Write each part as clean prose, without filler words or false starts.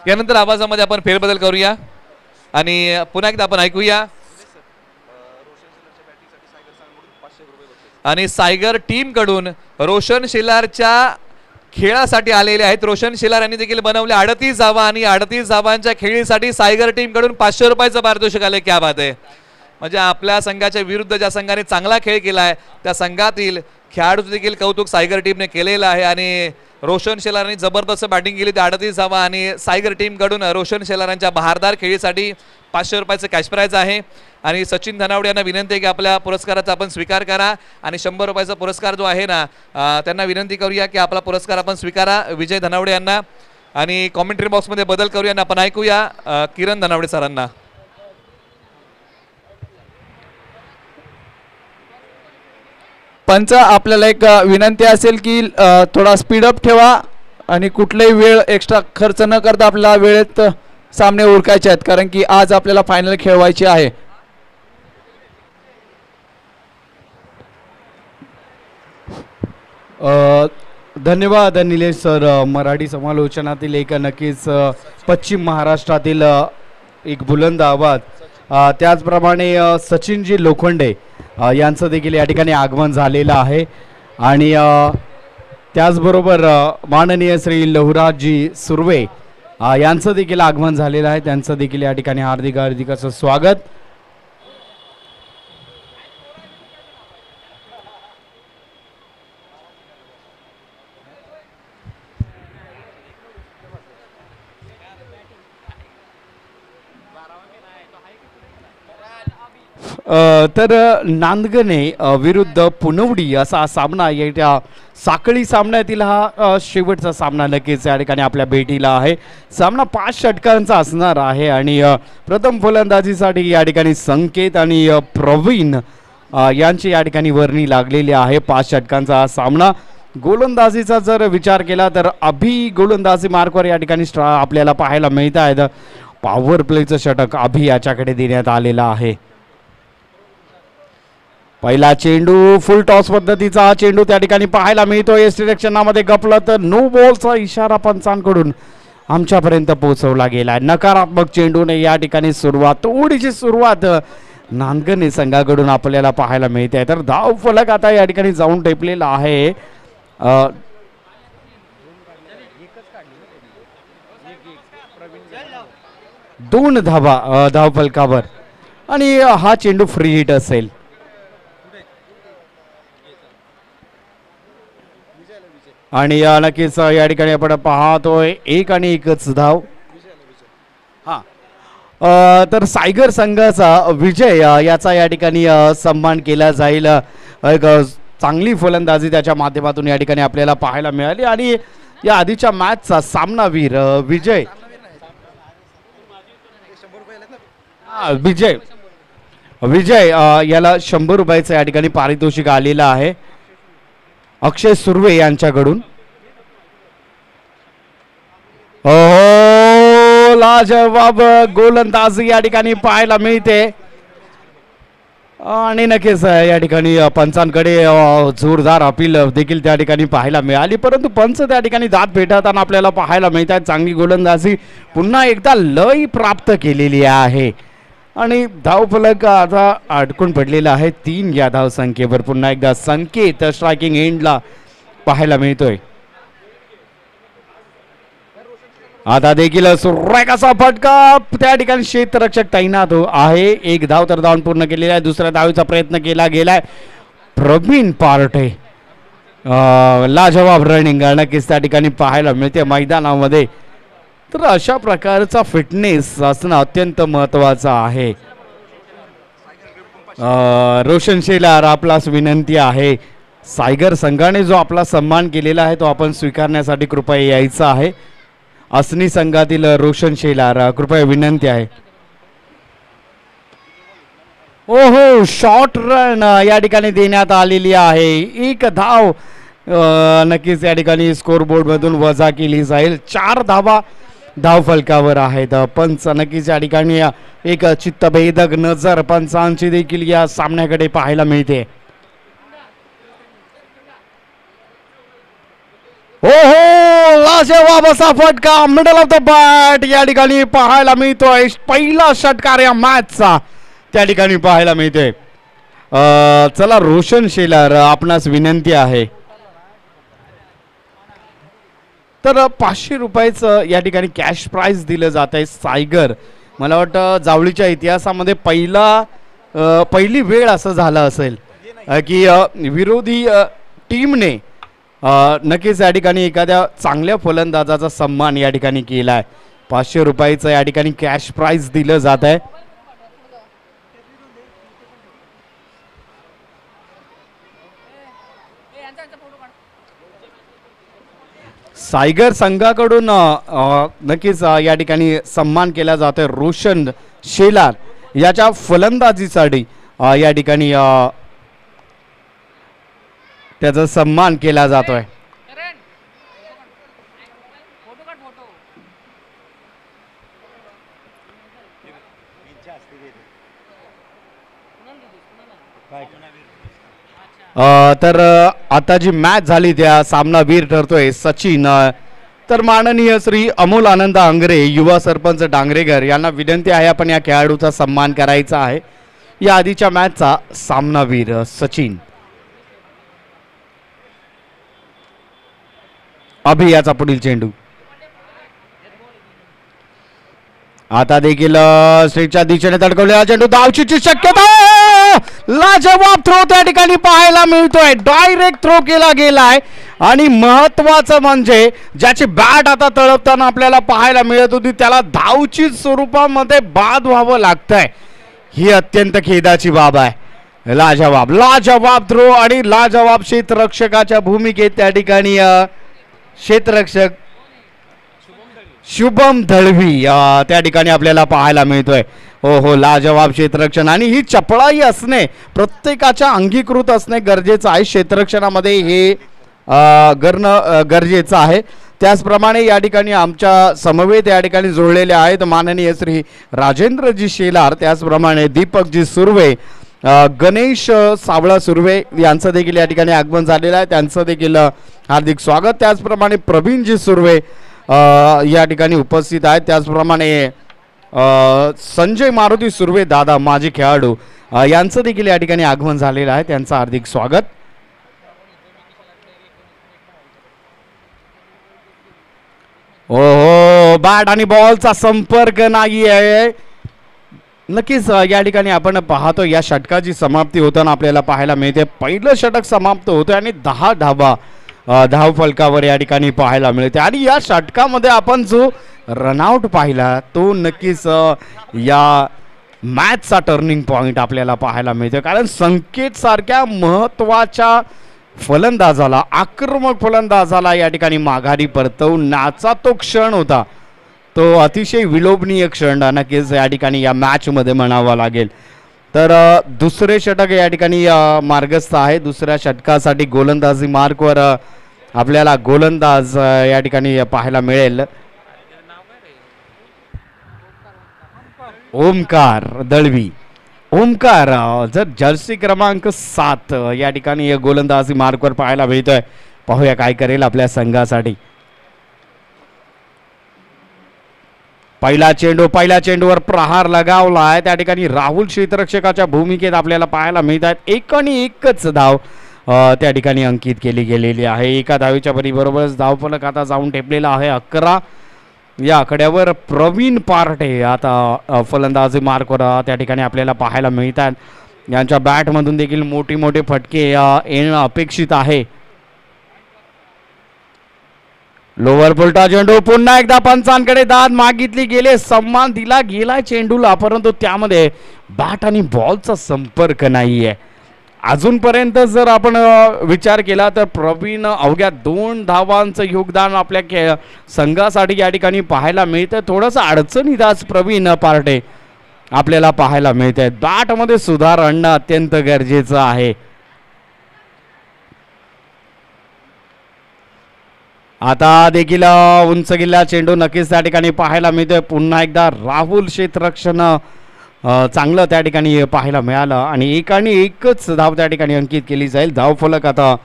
यानंतर आवाजामध्ये आपण फेरबदल करूया आणि पुन्हा एकदा आपण ऐकूया. आणि सायगर टीम कडून रोशन शेलारच्या खेळासाठी आलेले आहेत. रोशन शेलार यांनी देखील बनवले 38 धावा आणि 38 धावांच्या खेळीसाठी सायगर टीम कडून 500 रुपयाचं पारितोषिक आले. क्या बात आहे. म्हणजे आपल्या संघाच्या विरुद्ध ज्या संघाने चांगला खेळ केला आहे त्या संघातील खेळाडूचं देखील कौतुक सायगर टीमने केलेलं आहे. आणि रोशन शेलारांनी जबरदस्त बॅटिंग केली. 38 धावा आणि सायगर टीम कडून रोशन शेलारांच्या बहारदार खेळीसाठी 500 रुपयाचं कॅश प्राइज आहे. आणि सचिन धनावडे यांना विनंती आहे की आपल्या पुरस्काराचा आपण स्वीकार करा आणि 100 रुपयाचा पुरस्कार जो आहे ना त्यांना विनंती करूया की आपला पुरस्कार आपण स्वीकारा विजय धनावडे यांना. आणि कॉमेंट्री बॉक्समध्ये बदल करूया आणि आपण ऐकूया किरण धनावडे सरांना. पंच आपल्याला एक विनंती असेल की थोडा स्पीडअप ठेवा आणि कुठलाही वेळ एक्स्ट्रा खर्च न करता आपल्याला वेळेत सामने उरकायचे आहेत कारण की आज आपल्याला फायनल खेळवायची आहे. धन्यवाद निलेश सर. मराठी समालोचनातील एक नक्कीच पश्चिम महाराष्ट्रातील एक बुलंद आवाज. त्याचप्रमाणे सचिनजी लोखंडे यांचं देखील या ठिकाणी आगमन झालेलं आहे. आणि त्याचबरोबर माननीय श्री लहुराजजी सुर्वे यांचं देखील आगमन झालेलं आहे. त्यांचं देखील या ठिकाणी हार्दिक हार्दिक असं स्वागत. तर नांदगणे विरुद्ध पुनवडी असा सामना या साखळी सामन्यातील हा शेवटचा सामना नक्कीच या ठिकाणी आपल्या भेटीला आहे. सामना 5 षटकांचा असणार आहे आणि प्रथम फलंदाजीसाठी या ठिकाणी संकेत आणि प्रवीण यांची या ठिकाणी वर्णी लागलेली आहे. 5 षटकांचा हा सामना. गोलंदाजीचा जर विचार केला तर अभि गोलंदाजी मार्कवर या ठिकाणी आपल्याला पाहायला मिळत आहेत. पॉवर प्लेचं षटक अभि याच्याकडे देण्यात आलेलं आहे. पहिला चेंडू फुल टॉस पद्धतीचा चेंडू त्या ठिकाणी पाहायला मिळतो. एस डिरेक्शनामध्ये गपला तर नो बॉलचा इशारा पंचांकडून आमच्यापर्यंत पोहोचवला गेला. नकारात्मक चेंडूने या ठिकाणी सुरुवात थोडीशी सुरुवात नांदगणे संघाकडून आपल्याला पाहायला मिळते. तर धाव फलक आता या ठिकाणी जाऊन टेपलेला आहे. 2 धावा धाव फलकावर आणि हा चेंडू फ्री हिट असेल. आणि नक्कीच या ठिकाणी आपण पाहतोय 1 आणि 1च धाव. तर सायगर संघाचा विजय याचा या ठिकाणी सन्मान केला जाईल. एक चांगली फलंदाजी त्याच्या माध्यमातून या ठिकाणी आपल्याला पाहायला मिळाली. आणि या आधीच्या मॅचचा सामनावीर विजय विजय याला 100 रुपयाचं या ठिकाणी पारितोषिक आलेलं आहे अक्षय सुर्वे यांच्याकडून. हो लाजवाब गोलंदाजी या ठिकाणी पाहायला मिळते. आणि नक्कीच या ठिकाणी पंचांकडे जोरदार अपील देखील त्या ठिकाणी पाहायला मिळाली. परंतु पंच त्या ठिकाणी दात भेटताना आपल्याला पाहायला मिळत आहे. चांगली गोलंदाजी पुन्हा एकदा लय प्राप्त केलेली आहे. आणि धावफलक आता अडकून पडलेला आहे 3 या धाव संख्येवर. पुन्हा एकदा संकेत स्ट्रायकिंग एंडला पाहायला मिळतोय. आता देखील सुरेखाचा फटका त्या ठिकाणी क्षेत्ररक्षक तैनात आहे. 1 धाव तर धावून पूर्ण केलेला आहे. दुसऱ्या धावेचा प्रयत्न केला गेलाय. प्रवीण पार्टे लाजवाब रनिंग नक्कीच त्या ठिकाणी पाहायला मिळते मैदानामध्ये. तर अशा प्रकारचा फिटनेस असणं अत्यंत महत्त्वाचं आहे. रोशन शेलार आपलाच विनंती आहे. सायगर संघाने जो आपला सन्मान केलेला आहे तो आपण स्वीकारण्यासाठी कृपया यायचा आहे. असनी संघातील रोशन शेलार कृपया विनंती आहे. ओहो शॉर्ट रन या ठिकाणी देण्यात आलेली आहे. 1 धाव नक्कीच या ठिकाणी स्कोर बोर्ड मधून वजा केली जाईल. 4 धावा धाव फलकावर आहेत. पंच नक्कीच या ठिकाणी एक चित्तभेदक नजर पंचांची देखील या सामन्याकडे पाहायला मिळते. हो लाजवाब असा फटका मिडल ऑफ द बॅट या ठिकाणी पाहायला मिळतोय. पहिला षटकार या मॅचचा त्या ठिकाणी पाहायला मिळतोय. चला रोशन शेलार, आपणास विनंती आहे. तर 500 रुपयाचं या ठिकाणी कॅश प्राइज दिलं जात आहे. सायगर, मला वाटतं जावळीच्या इतिहासामध्ये पहिली वेळ असं झालं असेल की विरोधी टीमने नक्कीच या ठिकाणी एखाद्या चांगल्या फलंदाजाचा सन्मान या ठिकाणी केला आहे. 500 रुपयाचं या ठिकाणी कॅश प्राइज दिलं जात आहे. सायगर संघाकडून नक्कीच या ठिकाणी सन्मान केला जातोय. रोशन शेलार याच्या फलंदाजीसाठी या ठिकाणी त्याचा सन्मान केला जातोय. तर आता जी मॅच झाली त्या सामनावीर ठरतोय सचिन. तर माननीय श्री अमोल आनंद आंग्रे, युवा सरपंच डांगरेकर यांना विनंती आहे आपण या खेळाडूचा सन्मान करायचा आहे. या आधीच्या मॅचचा सामनावीर सचिन. अभियाचा पुढील चेंडू आता देखील स्ट्रेटच्या दिशेने तडकवलेला चेंडू, धावचीची शक्यता, लाजवाब थ्रो त्या ठिकाणी पाहायला मिळतोय. डायरेक्ट थ्रो केला गेलाय आणि महत्वाचं म्हणजे ज्याची बॅट आता तळपताना आपल्याला पाहायला मिळत होती त्याला धावची स्वरूपामध्ये बाद व्हावं लागतंय. ही अत्यंत खेदाची बाब आहे. लाजवाब थ्रो आणि लाजवाब क्षेत्ररक्षकाच्या भूमिकेत त्या ठिकाणी क्षेत्ररक्षक शुभम दळवी त्या ठिकाणी आपल्याला पाहायला मिळतोय. हो, लाजवाब क्षेत्ररक्षण आणि ही चपळाई असणे प्रत्येकाच्या अंगीकृत असणे गरजेचं आहे. क्षेत्ररक्षणामध्ये हे करणं गरजेचं आहे. त्याचप्रमाणे या ठिकाणी आमच्या समवेत या ठिकाणी जोडलेले आहेत माननीय श्री राजेंद्रजी शेलार, त्याचप्रमाणे दीपकजी सुर्वे, गणेश सावळा सुर्वे यांचं देखील या ठिकाणी आगमन झालेलं आहे. त्यांचं देखील हार्दिक स्वागत. त्याचप्रमाणे प्रवीणजी सुर्वे या ठिकाणी उपस्थित आहेत. त्याचप्रमाणे संजय मारुती सुर्वे दादा, माजी खेळाडू, यांचं देखील या ठिकाणी आगमन झालेलं आहे. त्यांचं हार्दिक स्वागत. हो, बॅट आणि बॉलचा संपर्क नाही आहे. नक्कीच या ठिकाणी आपण पाहतो या षटकाची समाप्ती होताना आपल्याला पाहायला मिळते. पहिलं षटक समाप्त होतं आणि 10 धावा धाव फलकावर या ठिकाणी पाहायला मिळते. आणि या षटकामध्ये आपण जो रनआउट पाहिला तो नक्कीच या मॅचचा टर्निंग पॉइंट आपल्याला पाहायला मिळते. कारण संकेत सारख्या महत्वाच्या फलंदाजाला, आक्रमक फलंदाजाला या ठिकाणी माघारी परतवण्याचा तो क्षण होता. तो अतिशय विलोभनीय क्षण नक्कीच या ठिकाणी या मॅच मध्ये म्हणावा लागेल. तर दुसरे षटक या ठिकाणी मार्गस्थ आहे. दुसऱ्या षटकासाठी गोलंदाजी मार्कवर आपल्याला गोलंदाज या ठिकाणी पाहायला मिळेल. ओमकार दळवी. ओमकार जर जर्सी क्रमांक 7 या ठिकाणी गोलंदाजी मार्कवर पाहायला मिळतोय. पाहूया काय करेल आपल्या संघासाठी. पहिल्या चेंडूवर प्रहार लगावलाय. त्या ठिकाणी राहुल क्षेत्ररक्षकाच्या भूमिकेत आपल्याला पाहायला मिळत आहेत. 1 आणि 1च धाव त्या ठिकाणी अंकित केली गेलेली आहे. एका धावेच्या बरोबरच धावफलक आता जाऊन ठेपलेला आहे 11. या आकड्यावर प्रवीण पार्टे आता फलंदाजी मार्कवर त्या ठिकाणी आपल्याला पाहायला मिळतात. यांच्या बॅटमधून देखील मोठे फटके येणं अपेक्षित आहे. लोवर पुलटा चेंडू, पुन्हा एकदा पंचांकडे दाद मागितली गेले, सन्मान दिला गेलाय चेंडूला, परंतु त्यामध्ये बॅट आणि बॉलचा संपर्क नाहीये अजूनपर्यंत. जर आपण विचार केला तर प्रवीण अवघ्या 2 धावांचं योगदान आपल्या संघासाठी या ठिकाणी पाहायला मिळतं. थोडंसं अडचणीत आज प्रवीण पार्टे आपल्याला पाहायला मिळत आहेत. बॅटमध्ये सुधार आणणं अत्यंत गरजेचं आहे. आता देखील उंच गेलेला चेंडू नक्कीच त्या ठिकाणी पाहायला मिळतोय. पुन्हा एकदा राहुल क्षेत्ररक्षण चांगलं त्या ठिकाणी पाहायला मिळालं आणि 1 आणि 1च धाव त्या ठिकाणी अंकित केली जाईल. धाव फलक आता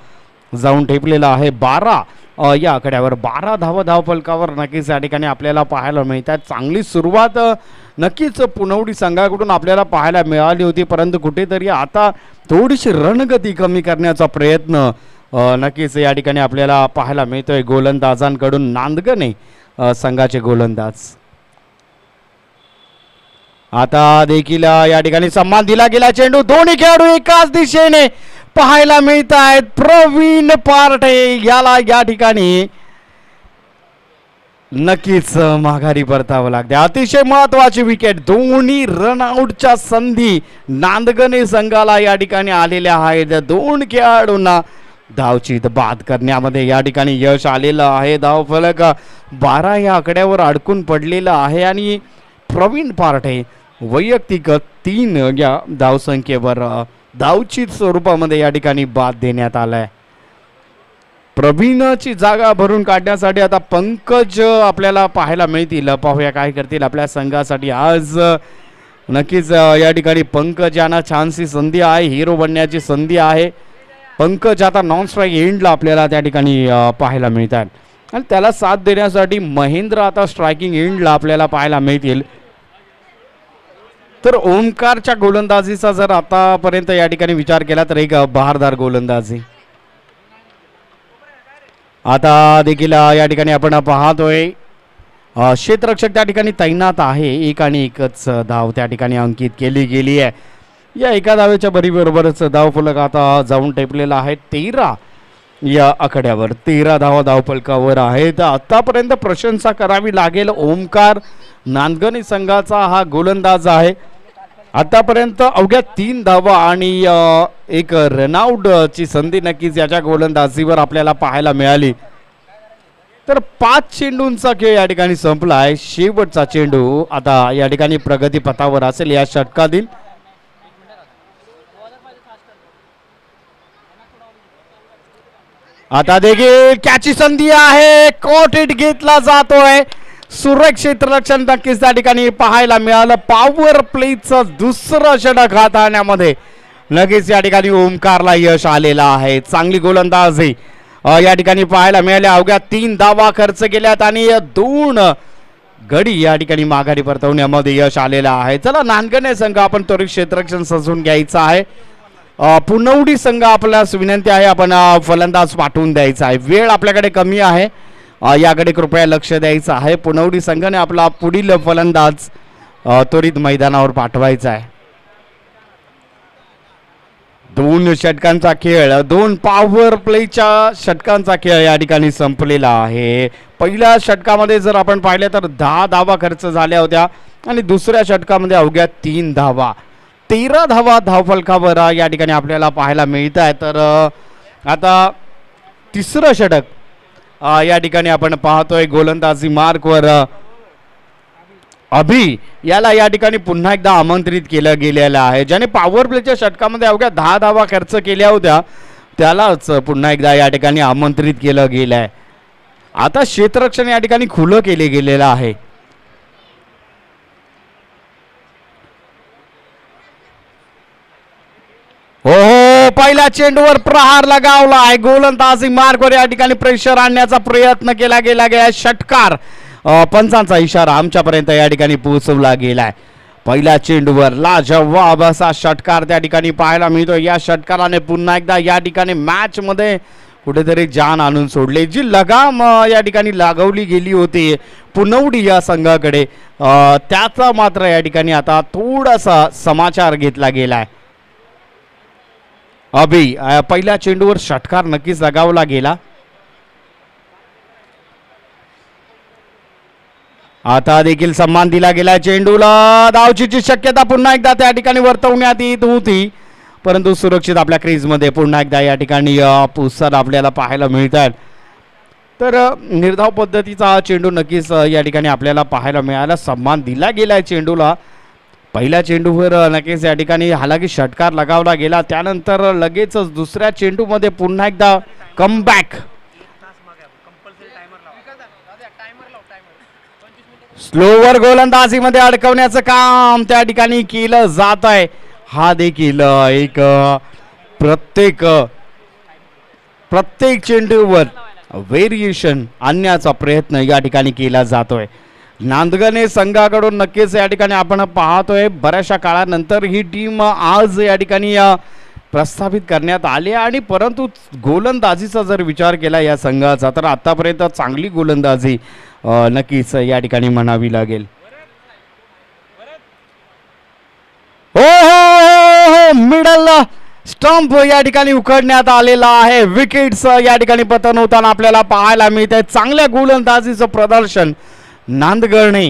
जाऊन ठेपलेला आहे 12. या आकड्यावर 12 धावा धावफलकावर नक्कीच या ठिकाणी आपल्याला पाहायला मिळतात. चांगली सुरुवात नक्कीच पुनवडी संघाकडून आपल्याला पाहायला मिळाली होती, परंतु कुठेतरी आता थोडीशी रणगती कमी करण्याचा प्रयत्न नक्कीच या ठिकाणी आपल्याला पाहायला मिळतोय गोलंदाजांकडून. नांदगणे संघाचे गोलंदाज आता देखील या ठिकाणी सन्मान दिला गेला. चेंडू दोन्ही खेळाडू एकाच दिशेने पाहायला मिळत आहेत. प्रवीण पारटे याला या ठिकाणी नक्कीच माघारी परतावं लागते. अतिशय महत्वाची विकेट. दोन्ही रनआउटच्या संधी नांदगणे संघाला या ठिकाणी आलेल्या आहेत. दोन खेळाडूंना धावचीत बाद करण्यामध्ये या ठिकाणी यश आलेलं आहे. धावफलक 12 या आकड्यावर अडकून पडलेलं आहे आणि प्रवीण पारटे वैयक्तिक 3 या धावसंख्येवर धावचीत स्वरूपामध्ये या ठिकाणी बाद देण्यात आलाय. प्रवीणची जागा भरून काढण्यासाठी आता पंकज आपल्याला पाहायला मिळतील. पाहूया काय करतील आपल्या संघासाठी आज. नक्कीच या ठिकाणी पंकज यांना छानशी संधी आहे, हिरो बनण्याची संधी आहे. पंकज आता नॉन स्ट्राईक एंडला आपल्याला त्या ठिकाणी पाहायला मिळतात आणि त्याला साथ देण्यासाठी महेंद्र आता स्ट्रायकिंग एंडला आपल्याला पाहायला मिळतील. तर ओमकारच्या गोलंदाजीचा जर आतापर्यंत या ठिकाणी विचार केला तर एक बहारदार गोलंदाजी. आता देखील या ठिकाणी आपण पाहतोय क्षेत्ररक्षक त्या ठिकाणी तैनात आहे. एक आणि एकच धाव त्या ठिकाणी अंकित केली गेली आहे. या एका धावेच्या बरोबरच धावफलक आता जाऊन टेपलेला आहे. 13 या आकड्यावर 13 धावा धावफलकावर आहेत. आतापर्यंत प्रशंसा करावी लागेल. ओमकार नांदगणे संघाचा हा गोलंदाज आहे. आतापर्यंत अवघ्या 3 धावा आणि एक रनआउट ची संधी नक्कीच याच्या गोलंदाजीवर आपल्याला पाहायला मिळाली. तर 5 चेंडूंचा खेळ या ठिकाणी संपला आहे. शेवटचा चेंडू आता या ठिकाणी प्रगती पथावर असेल या षटकातील. आता देखील कॅची संधी आहे. कॉट हिट घेतला जातोय. सुरेख क्षेत्ररक्षण नक्कीच त्या ठिकाणी पाहायला मिळालं. पॉवर प्लेचं दुसरं षटक हाताळण्यामध्ये नक्कीच या ठिकाणी ओमकारला यश आलेलं आहे. चांगली गोलंदाजी या ठिकाणी पाहायला मिळाल्या. अवघ्या 3 धावा खर्च केल्यात आणि 2 गडी या ठिकाणी माघारी परतवण्यामध्ये यश आलेलं आहे. चला नांदगणे संघ आपण त्वरित क्षेत्ररक्षण सजवून घ्यायचं आहे. पुनवडी संघ आपल्यास विनंती आहे आपण फलंदाज पाठवून द्यायचा आहे. वेळ आपल्याकडे कमी आहे, याकडे कृपया लक्ष द्यायचं आहे. पुनवडी संघाने आपला पुढील फलंदाज त्वरित मैदानावर पाठवायचा आहे. 2 षटकांचा खेळ, 2 पॉवर प्लेच्या षटकांचा खेळ या ठिकाणी संपलेला आहे. पहिल्या षटकामध्ये जर आपण पाहिले तर 10 धावा खर्च झाल्या होत्या आणि दुसऱ्या षटकामध्ये अवघ्या 3 धावा. 13 धावा धावफलकावर या ठिकाणी आपल्याला पाहायला मिळत आहे. तर आता तिसरं षटक या ठिकाणी आपण पाहतोय. गोलंदाजी मार्कवर अभि याला या ठिकाणी पुन्हा एकदा आमंत्रित केलं गेलेलं आहे. ज्याने पॉवर प्लेच्या षटकामध्ये अवघ्या 10 धावा खर्च केल्या होत्या त्यालाच पुन्हा एकदा या ठिकाणी आमंत्रित केलं गेलं आहे. आता क्षेत्ररक्षण या ठिकाणी खुलं केले गेलेलं आहे. हो, पहिल्या चेंडूवर प्रहार लगावला आहे. गोलंदाजी मार्कवर या ठिकाणी प्रेशर आणण्याचा प्रयत्न केला गेला. षटकार पंचांचा इशारा आमच्यापर्यंत या ठिकाणी पोहोचवला गेलाय. पहिल्या चेंडूवर लाजवाब असा षटकार त्या ठिकाणी पाहायला मिळतो. या षटकाराने पुन्हा एकदा या ठिकाणी मॅच मध्ये कुठेतरी जान आणून सोडले. जी लगाम या ठिकाणी लागवली गेली होती पुनवडी या संघाकडे, त्याचा मात्र या ठिकाणी आता थोडासा समाचार घेतला गेलाय. अभि पहिल्या चेंडूवर षटकार नक्कीच लगावला गेला. आता देखील सन्मान दिला गेला चेंडूला. धावचीची शक्यता पुन्हा एकदा त्या ठिकाणी वर्तवण्यात येत होती, परंतु सुरक्षित आपल्या क्रीजमध्ये पुन्हा एकदा या ठिकाणी पुसद आपल्याला पाहायला मिळतात. तर निर्धाव पद्धतीचा हा चेंडू नक्कीच या ठिकाणी आपल्याला पाहायला मिळाला. सन्मान दिला गेलाय चेंडूला. पहिल्या चेंडूवर नक्कीच या ठिकाणी हालाकी षटकार लगावला गेला. त्यानंतर लगेचच दुसऱ्या चेंडूमध्ये पुन्हा एकदा कमबॅक. स्लोवर गोलंदाजीमध्ये अडकवण्याचं काम त्या ठिकाणी केलं जात आहे. हा देखील एक प्रत्येक चेंडूवर व्हेरिएशन आणण्याचा प्रयत्न या ठिकाणी केला जातोय. नांदगणे संघाकडून नक्कीच या ठिकाणी आपण पाहतोय बऱ्याचशा काळानंतर ही टीम आज या ठिकाणी प्रस्थापित करण्यात आली आणि परंतु गोलंदाजीचा जर विचार केला या संघाचा तर आतापर्यंत चांगली गोलंदाजी नक्कीच या ठिकाणी म्हणावी लागेल. हो मिडल स्टंप या ठिकाणी उखडण्यात आलेला आहे. विकेट्स या ठिकाणी पतन होताना आपल्याला पाहायला मिळते. चांगल्या गोलंदाजीचं प्रदर्शन नांदगणे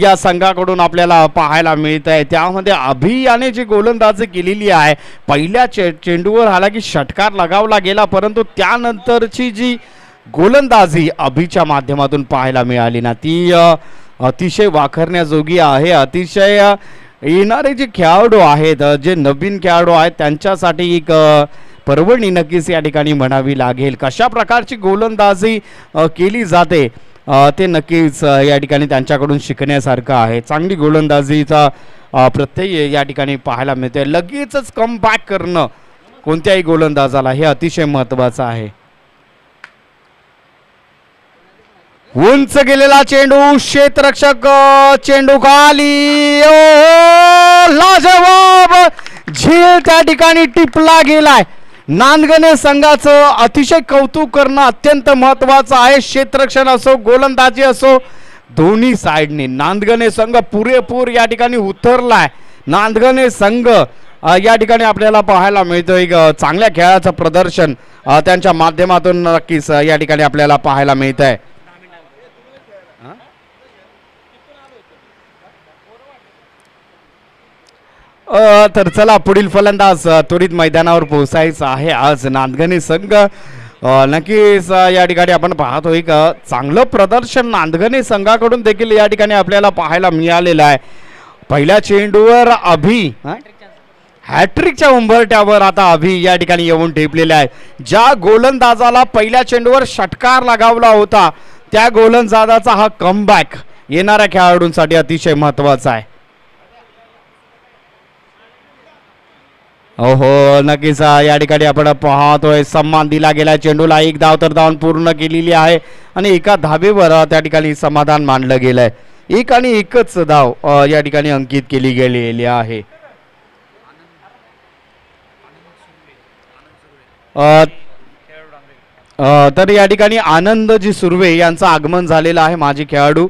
या संघाकडून आपल्याला पाहायला मिळत आहे. त्यामध्ये अभि याने जी गोलंदाजी केलेली आहे पहिल्या चेंडूवर हालाकी षटकार लगावला गेला परंतु त्यानंतरची जी गोलंदाजी अभिच्या माध्यमातून पाहायला मिळाली ना ती अतिशय वाखरण्याजोगी आहे. अतिशय येणारे जे खेळाडू आहेत जे नवीन खेळाडू आहेत त्यांच्यासाठी एक पर्वणी नक्कीच या ठिकाणी म्हणावी लागेल. कशा प्रकारची गोलंदाजी केली जाते ते नक्कीच या ठिकाणी त्यांच्याकडून शिकण्यासारखं आहे. चांगली गोलंदाजीचा प्रत्यय या ठिकाणी पाहायला मिळते. लगेचच कम बॅक करणं कोणत्याही गोलंदाजाला हे अतिशय महत्त्वाचं आहे. उंच गेलेला चेंडू क्षेत्ररक्षक चेंडू खाली लाजवाब झेल त्या ठिकाणी टिपला गेलाय. नांदगणे संघाचं अतिशय कौतुक करणं अत्यंत महत्त्वाचं आहे. क्षेत्ररक्षण असो गोलंदाजी असो दोन्ही साइडने नांदगणे संघ पुरेपूर या ठिकाणी उतरलाय. नांदगणे संघ या ठिकाणी आपल्याला पाहायला मिळतं एक चांगल्या खेळाचं प्रदर्शन त्यांच्या माध्यमातून नक्कीच या ठिकाणी आपल्याला पाहायला मिळत आहे. तर चला पुढील फलंदाज त्वरित मैदानावर पोहोचायचं आहे. आज नांदगणे संघ नक्कीच या ठिकाणी आपण पाहतोय एक चांगलं प्रदर्शन नांदगणे संघाकडून देखील या ठिकाणी आपल्याला पाहायला मिळालेलं आहे. पहिल्या चेंडूवर अभि हॅट्रिकच्या उंबरठ्यावर आता अभि या ठिकाणी येऊन ठेपलेले आहे. ज्या गोलंदाजाला पहिल्या चेंडूवर षटकार लगावला होता त्या गोलंदाजाचा हा कमबॅक येणाऱ्या खेळाडूंसाठी अतिशय महत्त्वाचा आहे. हो नक्कीच या ठिकाणी आपण पाहतोय सन्मान दिला गेला चेंडूला. एक धाव तर धावून पूर्ण केलेली आहे आणि एका धावेवर त्या ठिकाणी समाधान मानलं गेलंय. एक आणि एकच धाव या ठिकाणी अंकित केली गेलेली आहे. तर या ठिकाणी आनंदजी सुर्वे यांचं आगमन झालेलं आहे. माजी खेळाडू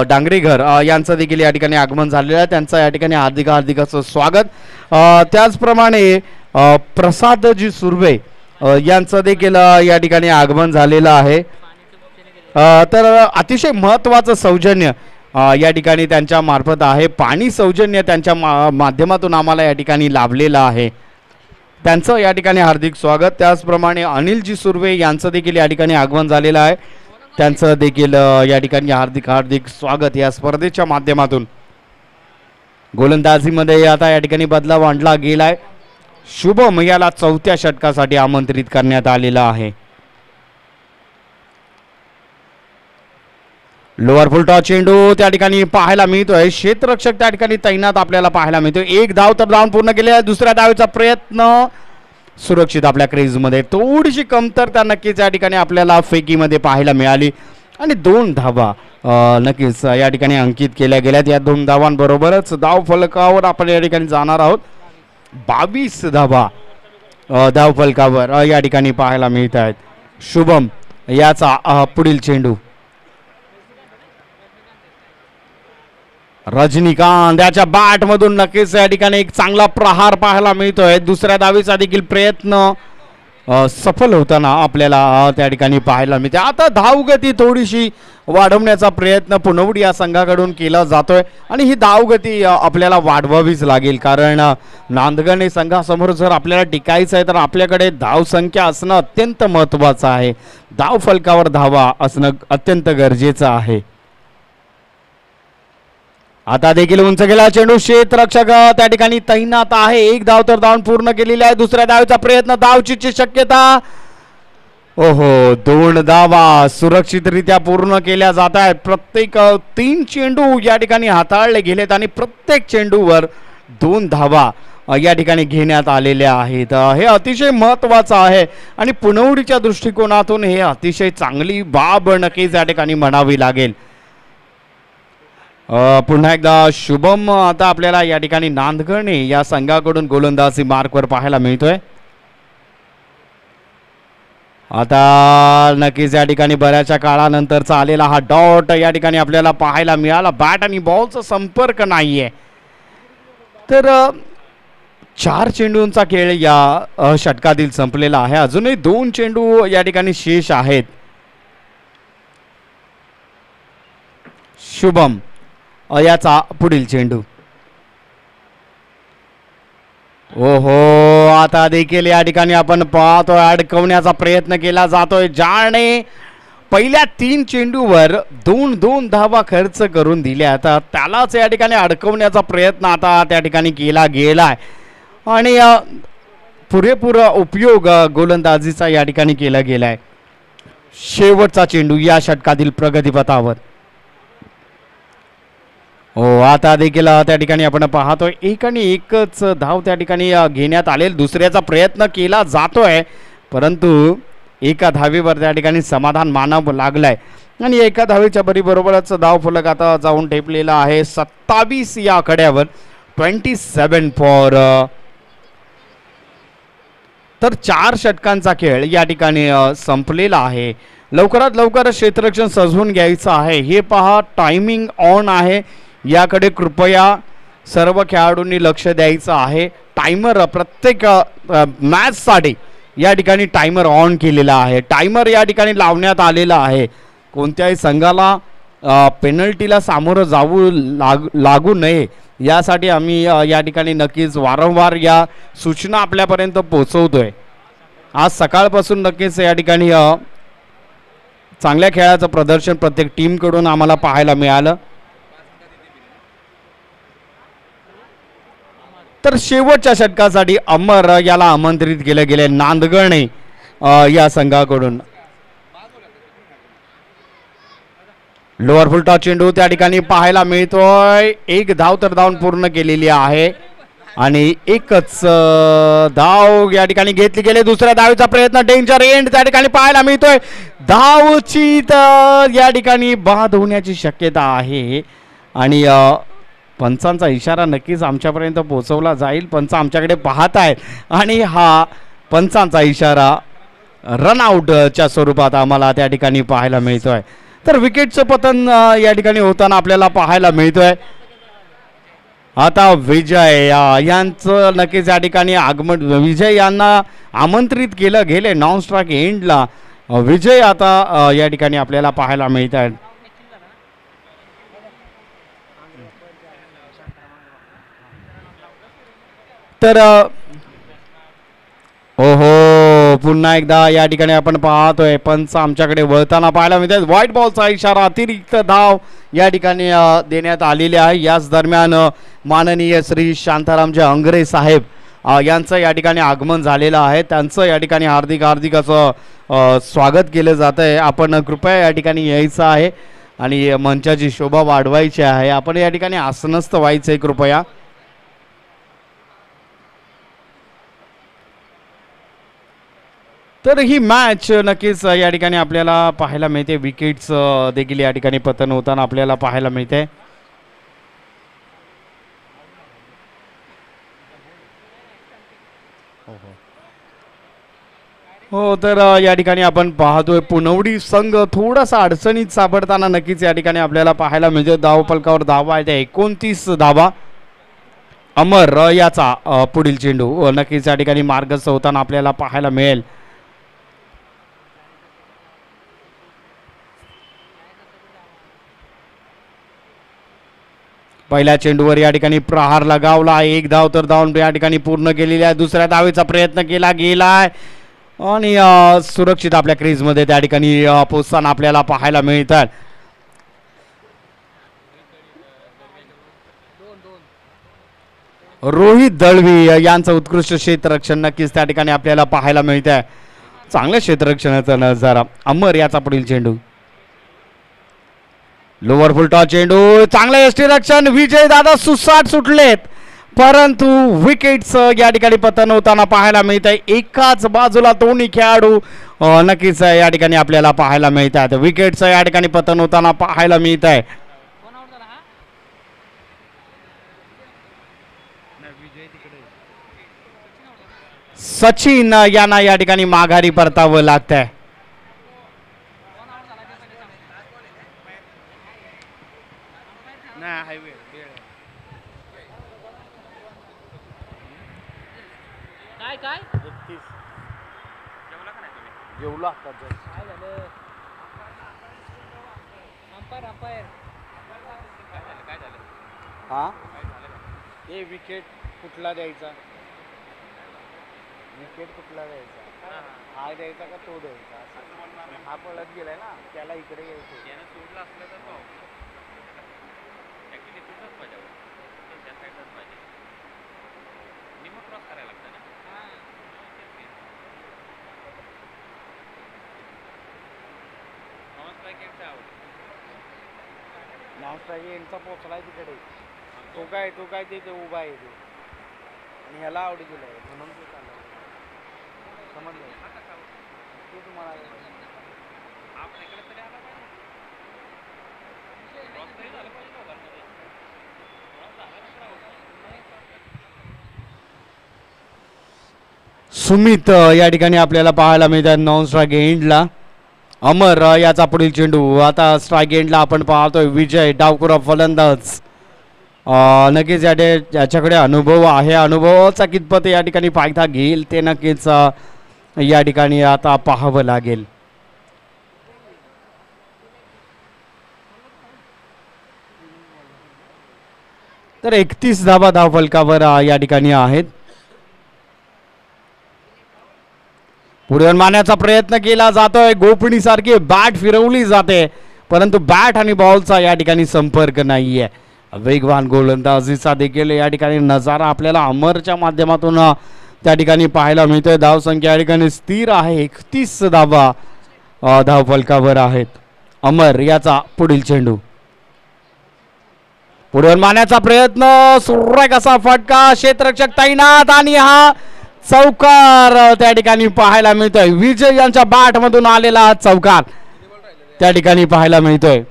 डांगरेघर यांचं देखील या ठिकाणी आगमन झालेलं आहे. त्यांचं या ठिकाणी हार्दिक असं स्वागत. त्याचप्रमाणे प्रसादजी सुर्वे यांचं देखील या ठिकाणी आगमन झालेलं आहे. तर अतिशय महत्त्वाचं सौजन्य या ठिकाणी त्यांच्या मार्फत आहे. पाणी सौजन्य त्यांच्या माध्यमातून आम्हाला या ठिकाणी लाभलेलं आहे. त्यांचं या ठिकाणी हार्दिक स्वागत. त्याचप्रमाणे अनिलजी सुर्वे यांचं देखील या ठिकाणी आगमन झालेलं आहे. त्यांचं देखील या ठिकाणी हार्दिक स्वागत. या स्पर्धेच्या माध्यमातून गोलंदाजीमध्ये आता या ठिकाणी बदलाव आणला गेलाय. शुभम याला चौथ्या षटकासाठी आमंत्रित करण्यात आलेला आहे. लोअर फुलटॉस चेंडू त्या ठिकाणी पाहायला मिळतोय. क्षेत्ररक्षक त्या ठिकाणी तैनात आपल्याला पाहायला मिळतोय. एक धाव तर धावून पूर्ण केले. दुसऱ्या धावेचा प्रयत्न सुरक्षित आपल्या क्रीजमध्ये. थोडीशी कमतरता नक्कीच या ठिकाणी आपल्याला फेकीमध्ये पाहायला मिळाली आणि 2 धावा नक्कीच या ठिकाणी अंकित केल्या गेल्यात. या 2 धावांबरोबरच धाव फलकावर आपण या ठिकाणी जाणार आहोत. 22 धावा धाव फलकावर या ठिकाणी पाहायला मिळत आहेत. शुभम याचा पुढील चेंडू रजनीकांत याच्या बॅट मधून नक्कीच या ठिकाणी एक चांगला प्रहार पाहायला मिळतोय. दुसऱ्या धावेचा देखील प्रयत्न सफल होताना आपल्याला त्या ठिकाणी पाहायला मिळते. आता धावगती थोडीशी वाढवण्याचा प्रयत्न पुनवडी या संघाकडून केला जातोय आणि ही धावगती आपल्याला वाढवावीच लागेल. कारण नांदगणे संघासमोर जर आपल्याला टिकायचं आहे तर आपल्याकडे धावसंख्या असणं अत्यंत महत्त्वाचं आहे. धाव फलकावर धावा असणं अत्यंत गरजेचं आहे. आता देखील उंच गेला चेंडू. क्षेत्ररक्षक त्या ठिकाणी तैनात आहे. एक धाव तर धावून पूर्ण केलेली आहे. दुसऱ्या धावेचा प्रयत्न. धावचीची शक्यता. ओहो 2 धावा सुरक्षितरित्या पूर्ण केल्या जात आहेत. प्रत्येक 3 चेंडू या ठिकाणी हाताळले गेलेत आणि प्रत्येक चेंडूवर 2 धावा या ठिकाणी घेण्यात आलेल्या आहेत. हे अतिशय महत्त्वाचं आहे आणि पुनवडीच्या दृष्टिकोनातून हे अतिशय चांगली बाब नक्कीच या ठिकाणी म्हणावी लागेल. पुन्हा एकदा शुभम आता आपल्याला या ठिकाणी नांदगणे या संघाकडून गोलंदाजी मार्कवर पाहायला मिळतोय. आता नक्कीच या ठिकाणी बऱ्याचशा काळानंतरचा आलेला हा डॉट या ठिकाणी आपल्याला पाहायला मिळाला. बॅट आणि बॉलचा संपर्क नाहीये. तर 4 चेंडूंचा खेळ या षटकातील संपलेला आहे. अजूनही 2 चेंडू या ठिकाणी शेष आहेत. शुभम याचा पुढील चेंडू. ओहो, आता देखील या ठिकाणी आपण पाहतोय अडकवण्याचा प्रयत्न केला जातोय. ज्याने पहिल्या 3 चेंडूवर 2 धावा खर्च करून दिल्या, आता त्यालाच या ठिकाणी अडकवण्याचा प्रयत्न आता त्या ठिकाणी केला गेलाय आणि पुरेपूर उपयोग गोलंदाजीचा या ठिकाणी केला गेलाय. शेवटचा चेंडू या षटकातील प्रगतीपथावर. हो, आता देखील त्या ठिकाणी आपण पाहतोय 1 आणि 1च धाव त्या ठिकाणी घेण्यात आले. दुसऱ्याचा प्रयत्न केला जातोय परंतु एका धावेवर त्या ठिकाणी समाधान मानावं लागलंय आणि एका धावेच्या बरोबरच धाव फलक आता जाऊन ठेपलेला आहे 27 या आकड्यावर. 27 फॉर. तर 4 षटकांचा खेळ या ठिकाणी संपलेला आहे. लवकरात लवकर क्षेत्ररक्षण सजवून घ्यायचं आहे. हे पहा, टायमिंग ऑन आहे. याकडे कृपया सर्व खेळाडूंनी लक्ष द्यायचं आहे. टायमर प्रत्येक मॅचसाठी या ठिकाणी टायमर ऑन केलेला आहे. टायमर या ठिकाणी लावण्यात आलेला आहे. कोणत्याही संघाला पेनल्टीला सामोरं जाऊ लागू नये यासाठी आम्ही या ठिकाणी नक्कीच वारंवार या सूचना आपल्यापर्यंत पोहोचवतोय. आज सकाळपासून नक्कीच या ठिकाणी चांगल्या खेळाचं प्रदर्शन प्रत्येक टीमकडून आम्हाला पाहायला मिळालं. तर शेवटच्या षटकासाठी अमर याला आमंत्रित केले गेले नांदगणे या संघाकडून. लोअर फुलटॉस चेंडू त्या ठिकाणी पाहायला मिळतोय. 1 धाव तर धावून पूर्ण केलेली आहे आणि 1च धाव या ठिकाणी घेतली गेली. दुसऱ्या धावेचा प्रयत्न डेंजर एंड त्या ठिकाणी पाहायला मिळतोय. धावची तर या ठिकाणी बाद होण्याची शक्यता आहे आणि पंचांचा इशारा नक्कीच आमच्यापर्यंत पोहोचवला जाईल. पंच आमच्याकडे पाहत आहेत आणि हा पंचांचा इशारा रनआउटच्या स्वरूपात आम्हाला त्या ठिकाणी पाहायला मिळतोय. तर विकेटचं पतन या ठिकाणी होताना आपल्याला पाहायला मिळतोय. आता विजय यांचं नक्कीच या ठिकाणी आगमन. विजय यांना आमंत्रित केलं गेले नॉन स्ट्राईक एंडला. विजय आता या ठिकाणी आपल्याला पाहायला मिळत आहेत. तर ओहो, पुन्हा एकदा या ठिकाणी आपण पाहतोय पंच आमच्याकडे वळताना पाहायला मिळतात. व्हाईट बॉलचा इशारा, अतिरिक्त धाव या ठिकाणी देण्यात आलेली आहे. याच दरम्यान माननीय श्री शांतारामजी अंगरे साहेब यांचं या ठिकाणी आगमन झालेलं आहे. त्यांचं या ठिकाणी हार्दिक असं स्वागत केलं जात आहे. आपण कृपया या ठिकाणी यायचं आहे आणि मंचाची शोभा वाढवायची आहे. आपण या ठिकाणी आसनस्थ व्हायचं आहे कृपया. तर ही मॅच नक्कीच या ठिकाणी आपल्याला पाहायला मिळते. विकेट्स देखील या ठिकाणी पतन होताना आपल्याला पाहायला मिळते. हो, तर या ठिकाणी आपण पाहतोय पुनवडी संघ थोडासा अडचणीत सापडताना नक्कीच या ठिकाणी आपल्याला पाहायला मिळते. धावफलकावर धावा आहे 29 धावा. अमर याचा पुढील चेंडू नक्कीच या ठिकाणी मार्गस्थ होताना आपल्याला पाहायला मिळेल. पहिल्या चेंडूवर या ठिकाणी प्रहार लगावला. 1 धाव तर धावून या ठिकाणी पूर्ण केलेली आहे. दुसऱ्या धावेचा प्रयत्न केला गेलाय आणि सुरक्षित आपल्या क्रीजमध्ये त्या ठिकाणी पोहोचताना आपल्याला पाहायला मिळतात. रोहित दळवी यांचं उत्कृष्ट क्षेत्ररक्षण नक्कीच त्या ठिकाणी आपल्याला पाहायला मिळत आहे. चांगल्या क्षेत्ररक्षणाचा नजारा. अमर याचा पुढील चेंडू. लोअर फुलटॉस चेंडू, चांगलं यष्टीरक्षण. विजय दादा सुसाट सुटलेत परंतु विकेट्स या ठिकाणी पतन होताना पाहायला मिळत आहे. एकाच बाजूला दोन्ही खेळाडू नक्कीच या ठिकाणी आपल्याला पाहायला मिळत आहेत. विकेट्स या ठिकाणी पतन होताना पाहायला मिळत आहे. सचिन यांना या ठिकाणी माघारी परतावं लागत आहे. हे विकेट कुठला द्यायचा, विकेट कुठला द्यायचा, हा द्यायचा का तो द्यायचा, हा पळत गेलाय ना त्याला इकडे यायचं. सोडला असलं तर क्रॉस करायला लागतं ना. यांचा पोचलाय तिकडे, तो काय तिथे उभा आहे तो, आणि ह्याला आवडी दिलाय म्हणून ते चाललं. समजलं ते तुम्हाला सुमित या ठिकाणी आपल्याला पाहायला मिळतात नॉन स्ट्राईक एंडला. अमर याचा पुढील चेंडू. आता स्ट्राईक एंडला आपण पाहतोय विजय डावकुरा फलंदाज. नक्कीच याच्याकडे अनुभव आहे. अनुभवाचा कितपत या ठिकाणी फायदा घेईल ते नक्कीच या ठिकाणी आता पाहावं लागेल. तर 31 धावा धावफलकावर या ठिकाणी आहेत. पुढे मारण्याचा प्रयत्न केला जातोय. गोपणी सारखी बॅट फिरवली जाते परंतु बॅट आणि बॉलचा या ठिकाणी संपर्क नाहीये. वेगवान गोलंदाजीचा देखील या ठिकाणी नजारा आपल्याला अमरच्या माध्यमातून त्या ठिकाणी पाहायला मिळतोय. धावसंख्या या ठिकाणी स्थिर आहे. 31 धावा धावफलकावर आहेत. अमर याचा पुढील चेंडू. पुढे मारण्याचा प्रयत्न. सुरेख असा फटका. क्षेत्ररक्षक तैनात आणि हा चौकार त्या ठिकाणी पाहायला मिळतोय. विजय यांच्या बॅट मधून आलेला चौकार त्या ठिकाणी पाहायला मिळतोय.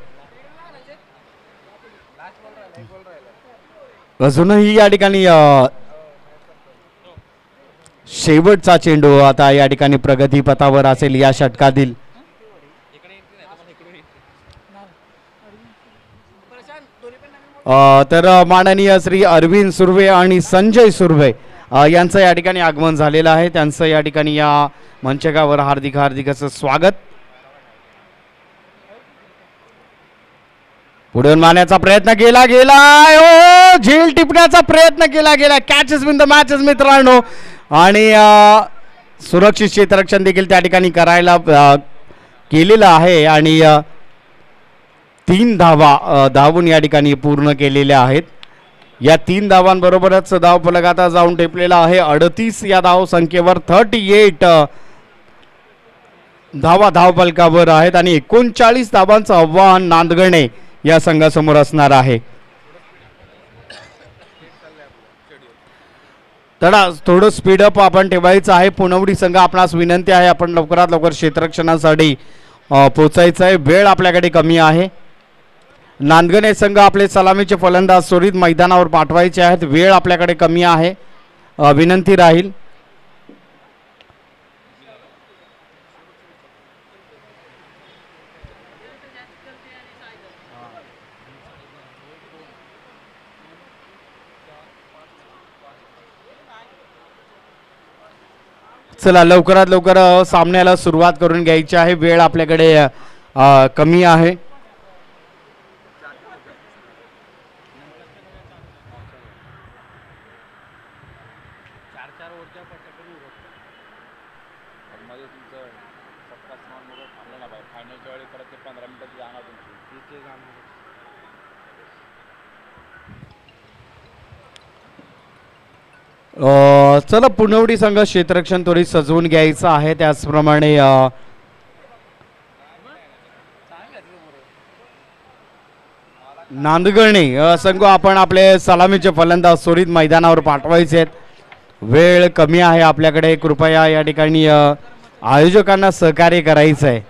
अजूनही या ठिकाणी शेवटचा चेंडू आता या ठिकाणी प्रगतीपथावर असेल या षटकातील. तर माननीय श्री अरविंद सुर्वे आणि संजय सुर्वे यांचं या ठिकाणी आगमन झालेलं आहे. त्यांचं या ठिकाणी या मंचकावर हार्दिक हार्दिक असं स्वागत. पुढे मारण्याचा प्रयत्न केला गेलाय. ओ झील टिपण्याचा प्रयत्न केला गेला. कॅचेस विन द मॅचेस मित्रांनो. आणि सुरक्षित क्षेत्ररक्षण देखील त्या ठिकाणी करायला केलेलं आहे. आणि 3 धावा धावून या ठिकाणी पूर्ण केलेल्या आहेत. या 3 धावांबरोबरच धावफलक आता जाऊन टेपलेला आहे 38 या धाव संख्येवर. 38 धावा धावफलकावर आहेत आणि 39 धावांचं आव्हान नांदगणे या संघासमोर असणार आहे. तडा थोडं स्पीडअप आपण ठेवायचं आहे. पुनवडी संघ आपणास विनंती आहे आपण लवकरात लवकर क्षेत्ररक्षणासाठी पोचायचं आहे. वेळ आपल्याकडे कमी आहे. नांदगणे संघ आपले सलामीचे फलंदाज त्वरित मैदानावर पाठवायचे आहेत. वेळ आपल्याकडे कमी आहे. विनंती राहील. चला लवकरात लवकर सामन्याला सुरुवात करून घ्यायची आहे. वेळ आपल्याकडे कमी आहे. चला पुनवडी संघ क्षेत्ररक्षण त्वरित सजवून घ्यायचं आहे. त्याचप्रमाणे नांदगणे संघ आपण आपले सलामीचे फलंदाज त्वरित मैदानावर पाठवायचे आहेत. वेळ कमी आहे आपल्याकडे. कृपया या ठिकाणी आयोजकांना सहकार्य करायचं आहे.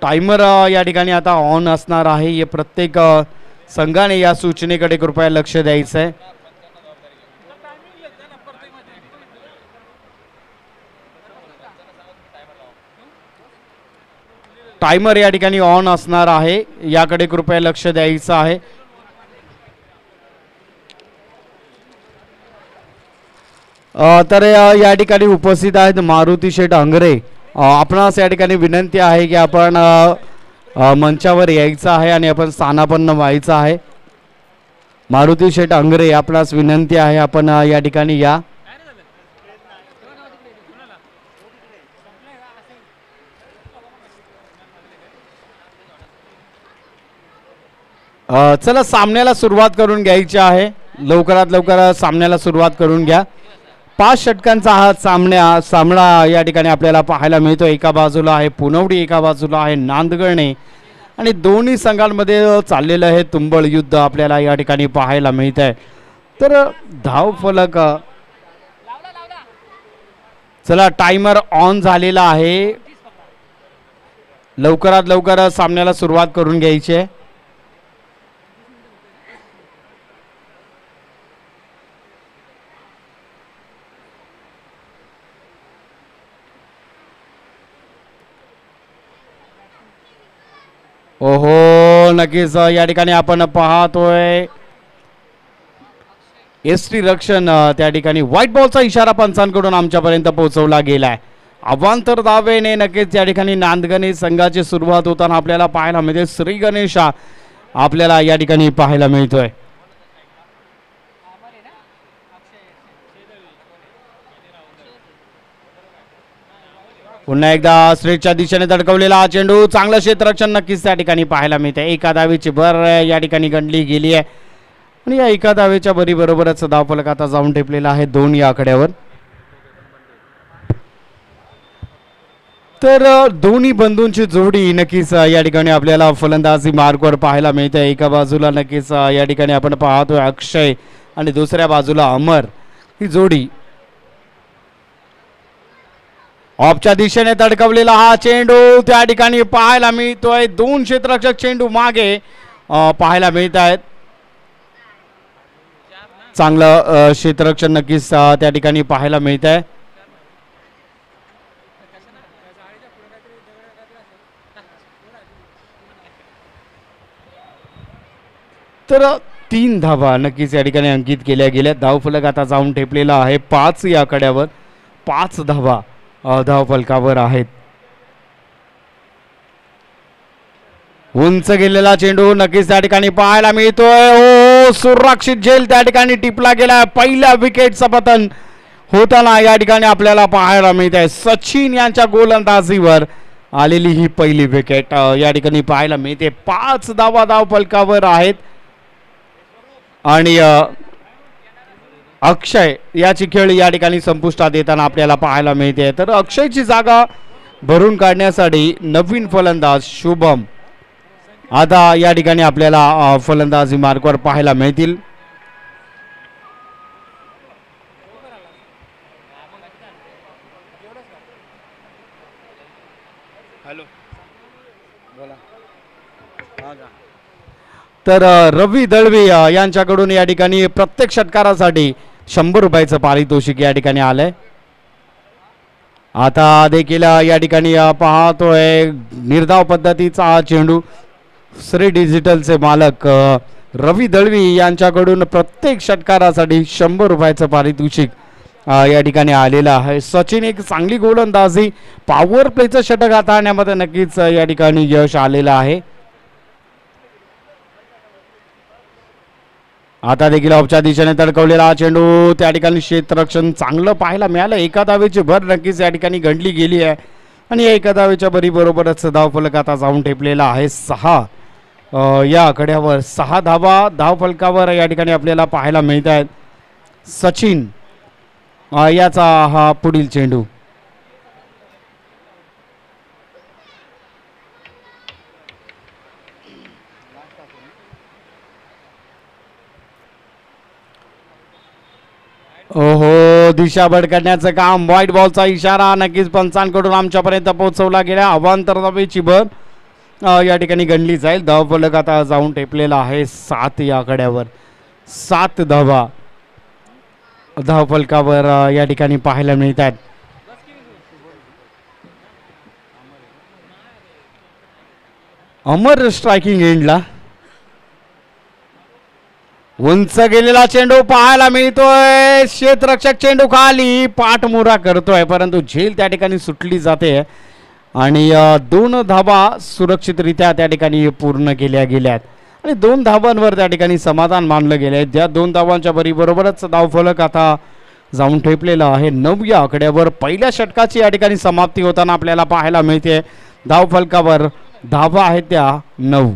टायमर या ठिकाणी आता ऑन असणार आहे. हे प्रत्येक संघाने या सूचनेकडे कृपया लक्ष द्यायचं आहे. टायमर या ठिकाणी ऑन असणार आहे, याकडे कृपया लक्ष द्यायचं आहे. तर या ठिकाणी उपस्थित आहेत मारुती शेठ अंगरे. आपणास या ठिकाणी विनंती आहे की आपण मंचावर यायचं आहे आणि आपण स्थानापन्न व्हायचं आहे. मारुती शेठ अंगरे आपणास विनंती आहे आपण या ठिकाणी या. चला सामन्याला सुरुवात करून घ्यायची आहे. लवकरात लवकर सामन्याला सुरुवात करून घ्या. 5 षटकांचा हा सामना या ठिकाणी आपल्याला पाहायला मिळतो. एका बाजूला आहे पुनवडी, एका बाजूला आहे नांदगणे आणि दोन्ही संघांमध्ये चाललेलं हे तुंबळ युद्ध आपल्याला या ठिकाणी पाहायला मिळत आहे. तर धाव फलक चला टायमर ऑन झालेला आहे. लवकरात लवकर सामन्याला सुरुवात करून घ्यायची आहे. ओहो नक्कीच या ठिकाणी आपण पाहतोय एसटी रक्षण त्या ठिकाणी व्हाईट बॉलचा इशारा पंचांकडून आमच्यापर्यंत पोहोचवला गेलाय. अवांतर दावेने नक्कीच या ठिकाणी नांदगणे संघाची सुरुवात होताना आपल्याला पाहायला मिळते. श्री गणेशा आपल्याला या ठिकाणी पाहायला मिळतोय. पुन्हा एकदा स्ट्रेटच्या दिशेने धडकवलेला हा चेंडू, चांगलं क्षेत्ररक्षण नक्कीच त्या ठिकाणी पाहायला मिळते. एका धावेची भर या ठिकाणी गणली गेली आहे आणि या एका धावेच्या भरीबरोबरच धावफलक आता जाऊन ठेपलेला आहे 2 या आकड्यावर. तर दोन्ही बंधूंची जोडी नक्कीच या ठिकाणी आपल्याला फलंदाजी मार्कवर पाहायला मिळते. एका बाजूला नक्कीच या ठिकाणी आपण पाहतोय अक्षय आणि दुसऱ्या बाजूला अमर. ही जोडी ऑफच्या दिशेने धडकवलेला हा चेंडू त्या ठिकाणी पाहायला मिळतोय. 2 क्षेत्ररक्षक चेंडू मागे पाहायला मिळत आहेत. चांगलं क्षेत्ररक्षण नक्कीच त्या ठिकाणी पाहायला मिळत आहे. तर 3 धावा नक्कीच या ठिकाणी अंकित केल्या गेल्या. धावफलक आता जाऊन ठेपलेला आहे 5 या आकड्यावर. 5 धावा धावफलकावर आहेत. उंच गेलेला चेंडू नक्कीच त्या ठिकाणी पाहायला मिळतोय. ओ सुरक्षित झेल त्या ठिकाणी टिपला गेला. पहिल्या विकेटचं पतन होताना या ठिकाणी आपल्याला पाहायला मिळत आहे. सचिन यांच्या गोलंदाजीवर आलेली ही पहिली विकेट या ठिकाणी पाहायला मिळते. 5 धावा धावफलकावर आहेत आणि अक्षय याची खेळ या ठिकाणी संपुष्टात येताना आपल्याला पाहायला मिळते. तर अक्षयची जागा भरून काढण्यासाठी नवीन फलंदाज शुभम आता या ठिकाणी आपल्याला फलंदाजी मार्कवर पाहायला मिळतील. तर रवी दळवी यांच्याकडून या ठिकाणी प्रत्येक षटकारासाठी 100 रुपयाचं पारितोषिक या ठिकाणी आलंय. आता देखील या ठिकाणी पाहतोय निर्धाव पद्धतीचा हा चेंडू. श्री डिजिटलचे मालक रवी दळवी यांच्याकडून प्रत्येक षटकारासाठी 100 रुपयाचं पारितोषिक या ठिकाणी आलेलं आहे. सचिन एक चांगली गोलंदाजी पॉवर प्लेचं षटक हाताळण्यामध्ये नक्कीच या ठिकाणी यश आलेलं आहे. आता देखील ऑफच्या दिशेने धडकवलेला हा चेंडू त्या ठिकाणी क्षेत्ररक्षण चांगलं पाहायला मिळालं. एका धावेची भर नक्कीच या ठिकाणी गणली गेली आहे आणि या एका धावेच्या भरीबरोबरच धावफलक आता जाऊन ठेपलेला आहे 6 या आकड्यावर. 6 धावा धावफलकावर या ठिकाणी आपल्याला पाहायला मिळत आहेत. सचिन याचा हा पुढील चेंडू. ओहो, दिशा भडकण्याचं काम. व्हाईट बॉलचा इशारा नक्कीच पंचांकडून आमच्यापर्यंत पोहोचवला गेला. अवांतर धावेची भर या ठिकाणी गणली जाईल. धावफलक आता जाऊन टेपलेला आहे 7 या आकड्यावर. 7 धावा धावफलकावर या ठिकाणी पाहायला मिळतात. अमर स्ट्रायकिंग एंडला. उंच गेलेला चेंडू पाहायला मिळतोय. क्षेत्ररक्षक चेंडू खाली पाठमोरा करतोय, परंतु झेल त्या ठिकाणी सुटली जाते आणि 2 धावा सुरक्षितरित्या त्या ठिकाणी पूर्ण केल्या गेल्यात आणि 2 धावांवर त्या ठिकाणी समाधान मानलं गेलंय. त्या 2 धावांच्या बरोबरच धावफलक आता जाऊन ठेपलेला आहे 9 या आकड्यावर. पहिल्या षटकाची या ठिकाणी समाप्ती होताना आपल्याला पाहायला मिळते. धावफलकावर धावा आहेत त्या 9.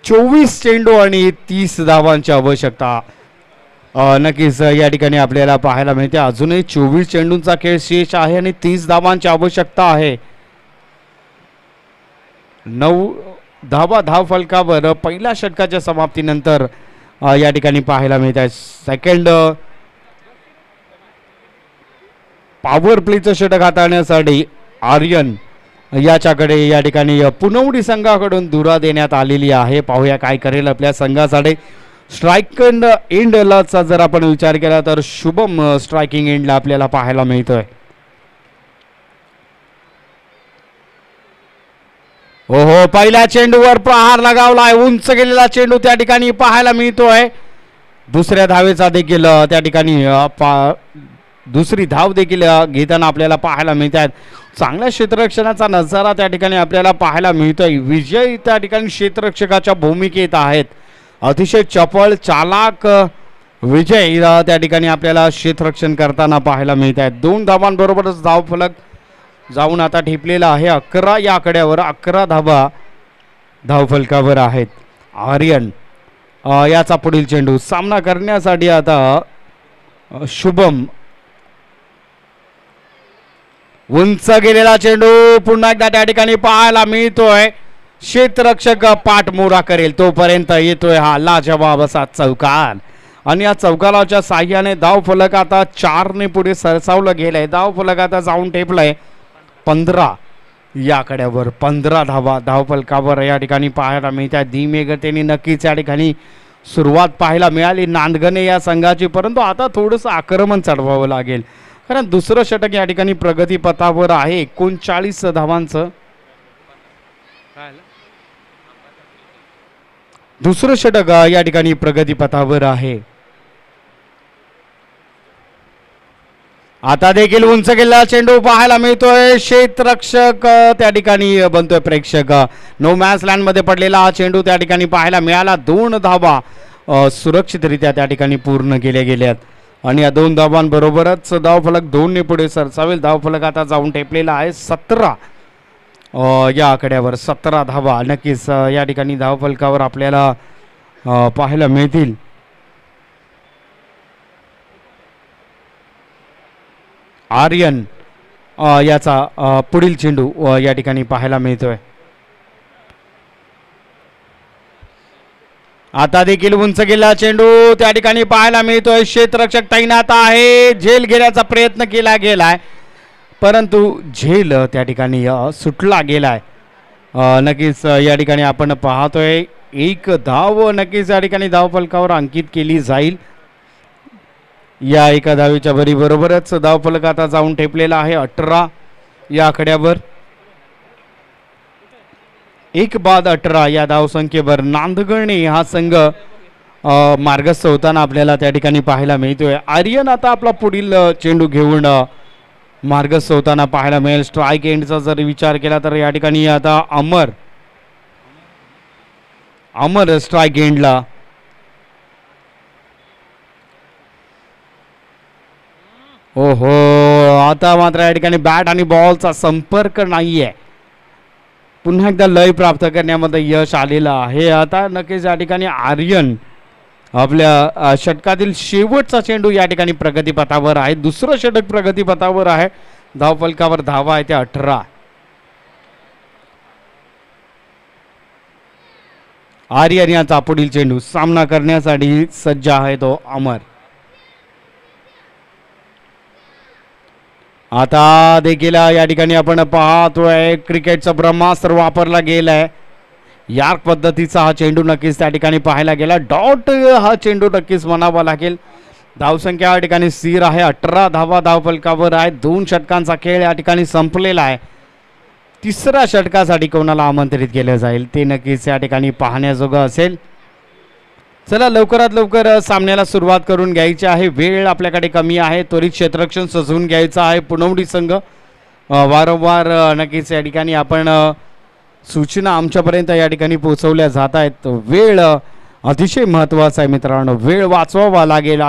चोवीस चेंडू आणि 30 धावांची आवश्यकता नक्कीच या ठिकाणी आपल्याला पाहायला मिळते. अजूनही 24 चेंडूंचा खेळ शेष आहे आणि 30 धावांची आवश्यकता आहे. 9 धावा धावफलकावर पहिल्या षटकाच्या समाप्तीनंतर या ठिकाणी पाहायला मिळत आहे. सेकंड पॉवर प्लेचं षटक हाताळण्यासाठी आर्यन याच्याकडे या ठिकाणी पुनवडी संघाकडून दुरा देण्यात आलेली आहे. पाहूया काय करेल आपल्या संघासाठी. स्ट्रायकिंग एंडलाचा जर आपण विचार केला तर शुभम स्ट्रायकिंग एंडला आपल्याला पाहायला मिळतोय. ओहो, पहिल्या चेंडूवर प्रहार लगावलाय. उंच गेलेला चेंडू त्या ठिकाणी पाहायला मिळतोय. दुसऱ्या धावेचा देखील त्या ठिकाणी दुसरी धाव देखील घेताना आपल्याला पाहायला मिळतात. चांगल्या क्षेत्ररक्षणाचा नजारा त्या ठिकाणी आपल्याला पाहायला मिळतोय. विजय त्या ठिकाणी क्षेत्ररक्षकाच्या भूमिकेत आहेत. अतिशय चपळ चालाक विजय त्या ठिकाणी आपल्याला क्षेत्ररक्षण करताना पाहायला मिळत आहेत. 2 धावांबरोबरच धावफलक जाऊन आता ठेपलेला आहे 11 या आकड्यावर. 11 धावा धावफलकावर आहेत. आर्यन याचा पुढील चेंडू. सामना करण्यासाठी आता शुभम. उंच गेलेला चेंडू पुन्हा एकदा त्या ठिकाणी पाहायला मिळतोय. क्षेत्ररक्षक पाठमोरा करेल तोपर्यंत येतोय हा लाजवाब असा चौकार आणि या चौकाराच्या साह्याने धावफलक आता 4 ने पुढे सरसावलं गेलंय. धावफलक आता जाऊन टेपलंय 15 या आकड्यावर. 15 धावा धावफलकावर या ठिकाणी पाहायला मिळतात. धीमे गतीने नक्कीच या ठिकाणी सुरुवात पाहायला मिळाली नांदगणे या संघाची, परंतु आता थोडंसं आक्रमण चढवावं लागेल कारण दुसरं षटक या ठिकाणी प्रगतीपथावर आहे 39 धावांचं. दुसरं षटक या ठिकाणी प्रगतीपथावर आहे. आता देखील उंच गेलेला चेंडू पाहायला मिळतोय. क्षेत्ररक्षक त्या ठिकाणी बनतोय प्रेक्षक. नो मॅच लँड मध्ये पडलेला हा चेंडू त्या ठिकाणी पाहायला मिळाला. 2 धावा सुरक्षितरित्या त्या ठिकाणी पूर्ण केल्या गेल्यात आणि या 2 धावांबरोबरच धावफलक 2 ने पुढे सरसावेल. धावफलक आता जाऊन टेपलेला आहे 17 या आकड्यावर. 17 धावा नक्कीच या ठिकाणी धावफलकावर आपल्याला पाहायला मिळतील. आर्यन याचा पुढील चेंडू या ठिकाणी पाहायला मिळतोय. आता देखील उंच गेलेला चेंडू त्या ठिकाणी पाहायला मिळतोय. क्षेत्ररक्षक तैनात आहे. झेल घेण्याचा प्रयत्न केला गेलाय परंतु झेल त्या ठिकाणी सुटला गेलाय. नक्कीच या ठिकाणी आपण पाहतोय 1 धाव नक्कीच या ठिकाणी धावफलकावर अंकित केली जाईल. या 1 धावेच्या बरोबरच धावफलक आता जाऊन ठेपलेला आहे 18 या आकड्यावर. 1 बाद 18 या धावसंख्येवर नांदगणे हा संघ मार्गस्थ होताना आपल्याला त्या ठिकाणी पाहायला मिळतोय. आर्यन आता आपला पुढील चेंडू घेऊन मार्गस्थ होताना पाहायला मिळेल. स्ट्राईक एंडचा जर विचार केला तर या ठिकाणी आता अमर स्ट्राईक एंडला. ओहो, आता मात्र या ठिकाणी बॅट आणि बॉलचा संपर्क नाहीये. पुन्हा एकदा लय प्राप्त करण्यामध्ये यश आलेलं आहे. आता नक्कीच या ठिकाणी आर्यन आपल्या षटकातील शेवटचा चेंडू या ठिकाणी प्रगतीपथावर आहे. दुसरं षटक प्रगतीपथावर आहे. धावफलकावर धावा आहे त्या 18. आर्यन याचा पुढील चेंडू सामना करण्यासाठी सज्ज आहे तो अमर. आता देखील या ठिकाणी आपण पाहतोय क्रिकेटचा ब्रह्मास्त्र वापरला गेलाय. यार्क पद्धतीचा हा चेंडू नक्कीच त्या ठिकाणी पाहायला गेला. डॉट हा चेंडू नक्कीच म्हणावा लागेल. धावसंख्या या ठिकाणी स्थिर आहे. 18 धावा धावफलकावर आहे. 2 षटकांचा खेळ या ठिकाणी संपलेला आहे. तिसऱ्या षटकासाठी कोणाला आमंत्रित केलं जाईल ते नक्कीच या ठिकाणी पाहण्याजोगं असेल. चला लवकरात लवकर सामन्याला सुरुवात करून घ्यायची आहे. वेळ आपल्याकडे कमी आहे. त्वरित क्षेत्ररक्षण सजवून घ्यायचं आहे पुनवडी संघ. वारंवार नक्कीच या ठिकाणी आपण सूचना आमच्यापर्यंत या ठिकाणी पोहोचवल्या जात आहेत. वेळ अतिशय महत्त्वाचा आहे मित्रांनो. वेळ वाचवावा लागेल.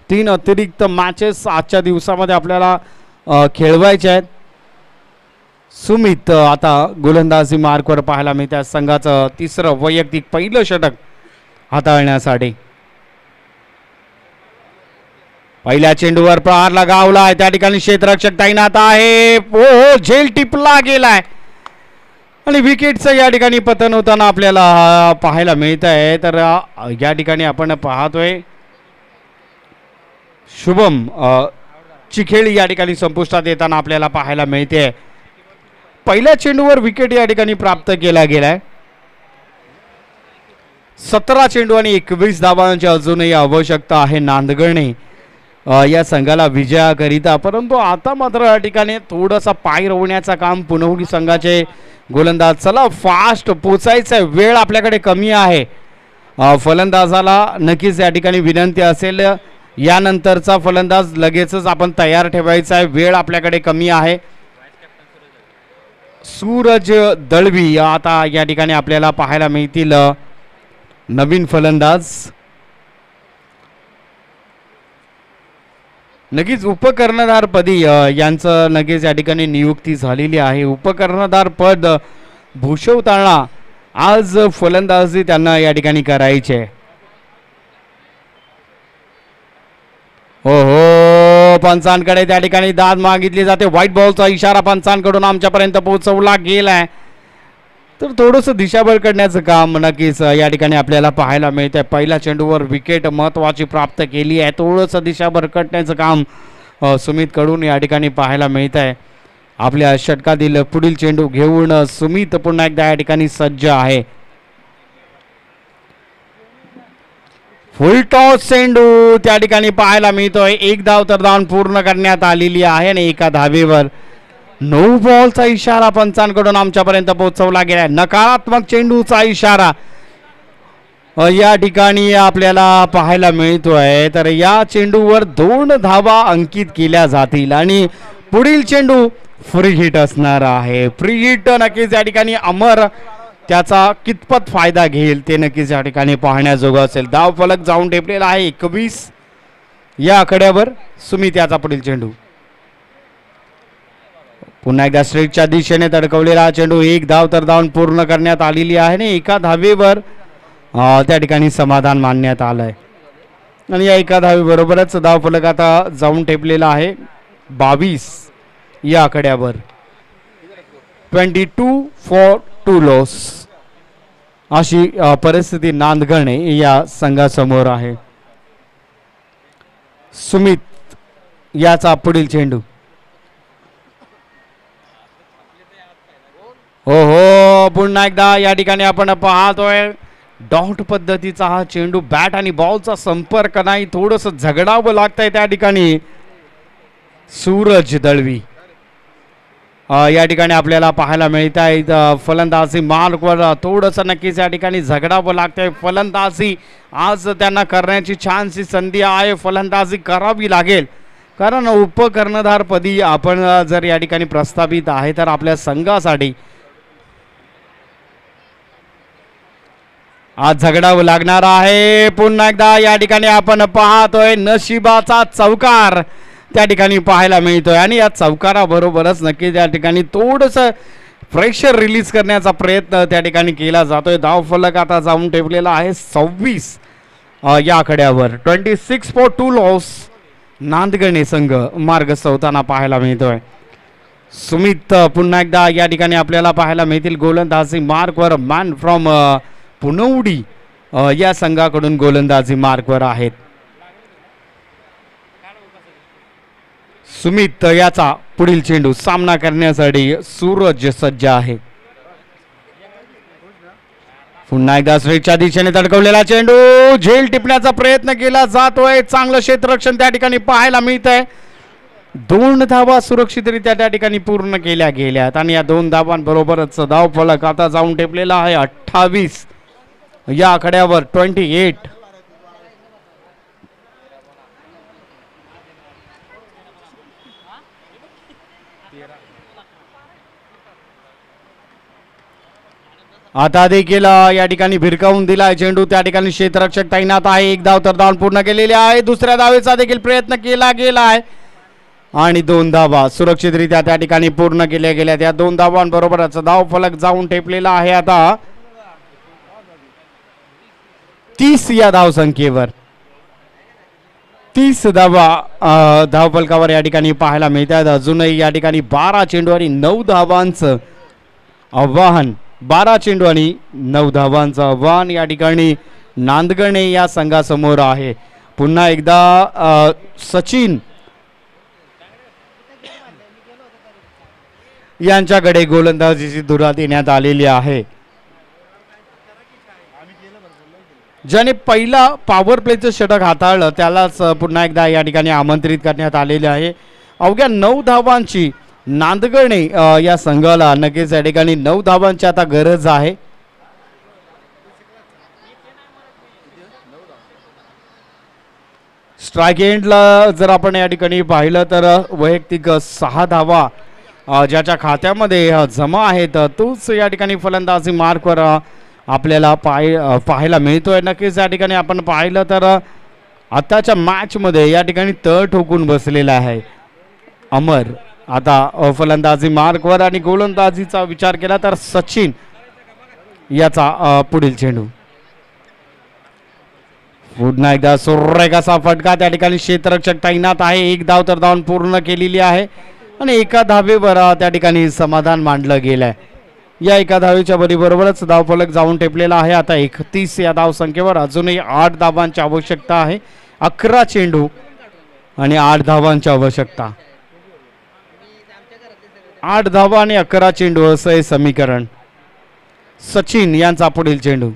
3 अतिरिक्त मॅचेस आजच्या दिवसामध्ये आपल्याला खेळवायचे आहेत. सुमित आता गोलंदाजी मार्कवर पाहायला मिळते. संघाचं तिसरं वैयक्तिक पहिलं षटक हाताळण्यासाठी. पहिल्या चेंडूवर प्रहार लगावला आहे. त्या ठिकाणी क्षेत्ररक्षक तैनात आहे. झेल टिपला गेलाय आणि विकेटचं या ठिकाणी पतन होताना आपल्याला पाहायला मिळत आहे. तर या ठिकाणी आपण पाहतोय शुभम चिखेळी या ठिकाणी संपुष्टात येताना आपल्याला पाहायला मिळते. पहिल्या चेंडूवर विकेट या ठिकाणी प्राप्त केला गेलाय. 17 चेंडू आणि 21 धावांची अजूनही आवश्यकता आहे नांदगणे या संघाला विजयाकरिता. परंतु आता मात्र या ठिकाणी थोडासा पाय रोवण्याचं काम पुनवडी संघाचे गोलंदाज. चला फास्ट पोचायचं. वेळ आपल्याकडे कमी आहे. फलंदाजाला नक्कीच या ठिकाणी विनंती असेल यानंतरचा फलंदाज लगेचच आपण तयार ठेवायचा आहे. वेळ आपल्याकडे कमी आहे. सूरज दळवी आता या ठिकाणी आपल्याला पाहायला मिळतील नवीन फलंदाज. नक्कीच उपकर्णधार पदी यांचं नक्कीच या ठिकाणी नियुक्ती झालेली आहे. उपकर्णधार पद भूषवताना आज फलंदाजी त्यांना या ठिकाणी करायचे. हो पंचांकडे त्या ठिकाणी दाद मागितली जाते. व्हाईट बॉलचा इशारा पंचांकडून आमच्यापर्यंत पोहोचवला गेलाय. तर थोडंसं दिशाभूल करण्याचं काम नक्कीच या ठिकाणी आपल्याला पाहायला मिळतंय. पहिल्या चेंडूवर विकेट महत्त्वाची प्राप्त केली आहे. थोडंसं दिशाभूल करण्याचं काम सुमित कडून या ठिकाणी पाहायला मिळत आहे. आपल्या षटकातील पुढील चेंडू घेऊन सुमित पुन्हा एकदा या ठिकाणी सज्ज आहे. फुल टॉस चेंडू त्या ठिकाणी पाहायला मिळतोय. 1 धाव तर धाव पूर्ण करण्यात आलेली आहे आणि एका धावेवर 9 बॉलचा इशारा पंचांकडून आमच्यापर्यंत पोहोचवला गेला. नकारात्मक चेंडूचा इशारा या ठिकाणी आपल्याला पाहायला मिळतोय. तर या चेंडूवर 2 धावा अंकित केल्या जातील आणि पुढील चेंडू फ्री हिट असणार आहे. फ्री हिट नक्कीच या ठिकाणी अमर त्याचा कितपत फायदा घेईल ते नक्कीच या ठिकाणी पाहण्याजोगं असेल. धाव फलक जाऊन टेपलेला आहे 21 या आकड्यावर. सुमित याचा पुढील चेंडू पुन्हा एकदा स्ट्रेटच्या दिशेने तडकवलेला चेंडू. 1 धाव तर धाव पूर्ण करण्यात आलेली आहे आणि एका धावेवर त्या ठिकाणी समाधान मानण्यात आलंय आणि या एका धावेबरोबरच धाव फलक आता जाऊन टेपलेला आहे 22 या आकड्यावर. 22 for 2 लॉस अशी परिस्थिती नांदगणे या संघासमोर आहे. सुमित याचा पुढील चेंडू. हो पुन्हा एकदा या ठिकाणी आपण पाहतोय डॉट पद्धतीचा हा चेंडू. बॅट आणि बॉलचा संपर्क नाही. थोडंसं झगडावं लागतंय त्या ठिकाणी. सूरज दळवी या ठिकाणी आपल्याला पाहायला मिळत आहे. फलंदाजी मार्कवर थोडंसं नक्कीच या ठिकाणी झगडावं लागतंय. फलंदाजी आज त्यांना करण्याची छानशी संधी आहे. फलंदाजी करावी लागेल कारण उपकर्णधारपदी आपण जर या ठिकाणी प्रस्थापित आहे तर आपल्या संघासाठी आज झगडावं लागणार आहे. पुन्हा एकदा या ठिकाणी आपण पाहतोय नशिबाचा चौकार त्या ठिकाणी पाहायला मिळतोय आणि या चौकाराबरोबरच नक्कीच या ठिकाणी थोडंसं प्रेशर रिलीज करण्याचा प्रयत्न त्या ठिकाणी केला जातोय. धावफलक आता जाऊन ठेवलेला आहे 26 या आकड्यावर. 26 फॉर 2 लॉस नांदगणे संघ मार्गस्थ होताना पाहायला मिळतोय. सुमित पुन्हा एकदा या ठिकाणी आपल्याला पाहायला मिळतील गोलंदाजी मार्कवर. मॅन फ्रॉम पुनवडी या संघाकडून गोलंदाजी मार्कवर आहेत. सुमित याचा पुढील चेंडू सामना करण्यासाठी सूरज सज्ज आहे. पुन्हा एकदा स्ट्रेटच्या दिशेने तडकवलेला चेंडू झेल टिपण्याचा प्रयत्न केला जातोय. चांगलं क्षेत्ररक्षण त्या ठिकाणी पाहायला मिळत आहे. 2 धावा सुरक्षितरित्या त्या ठिकाणी पूर्ण केल्या गेल्यात आणि या 2 धावांबरोबरच धावफलक आता जाऊन टेपलेला आहे 28 या आकड्यावर. 28. आता देखील या ठिकाणी भिरकावून दिलाय चेंडू. त्या ठिकाणी क्षेत्ररक्षक तैनात आहे. 1 धाव तर धाव पूर्ण केलेली आहे. दुसऱ्या धावेचा देखील प्रयत्न केला गेला आहे आणि 2 धावा सुरक्षितरित्या त्या ठिकाणी पूर्ण केल्या गेल्या. त्या 2 धावांबरोबरच धावफलक जाऊन टेपलेला आहे आता 30 या धावसंख्येवर. 30 धावा धावफलकावर या ठिकाणी पाहायला मिळतात. अजूनही या ठिकाणी 12 चेंडू आणि 9 धावांचं आव्हान. 12 चेंडू आणि 9 धावांचं आव्हान या ठिकाणी नांदगणे या संघासमोर आहे. पुन्हा एकदा सचिन यांच्याकडे गोलंदाजीची धुरा देण्यात आलेली आहे. ज्याने पहिला पॉवर प्लेचं षटक हाताळलं त्यालाच पुन्हा एकदा या ठिकाणी आमंत्रित करण्यात आलेले आहे. अवघ्या 9 धावांची नांदगणे या संघाला नक्कीच या ठिकाणी 9 धावांची आता गरज आहे. स्ट्राईक एंडला जर आपण या ठिकाणी पाहिलं तर वैयक्तिक 6 धावा ज्याच्या खात्यामध्ये जमा आहेत तोच या ठिकाणी फलंदाजी मार्कवर आपल्याला पाहायला मिळतोय. नक्कीच या ठिकाणी आपण पाहिलं तर आताच्या मॅचमध्ये या ठिकाणी तळ ठोकून बसलेला आहे अमर. आता फलंदाजी मार्कवर आणि गोलंदाजीचा विचार केला तर सचिन याचा पुढील चेंडू. पुन्हा एकदा सुरेखाचा फटका. त्या ठिकाणी क्षेत्ररक्षक तैनात आहे. 1 धाव तर धावून पूर्ण केलेली आहे आणि 1 धावेवर त्या ठिकाणी समाधान मांडलं गेलंय. या 1 धावेच्या बरोबरच धावफलक जाऊन टेपलेला आहे आता 31 या धावसंख्येवर. अजूनही 8 धावांची आवश्यकता आहे. 11 चेंडू आणि 8 धावांची आवश्यकता. 8 धावा आणि 11 चेंडू असं हे समीकरण. सचिन यांचा पुढील चेंडू.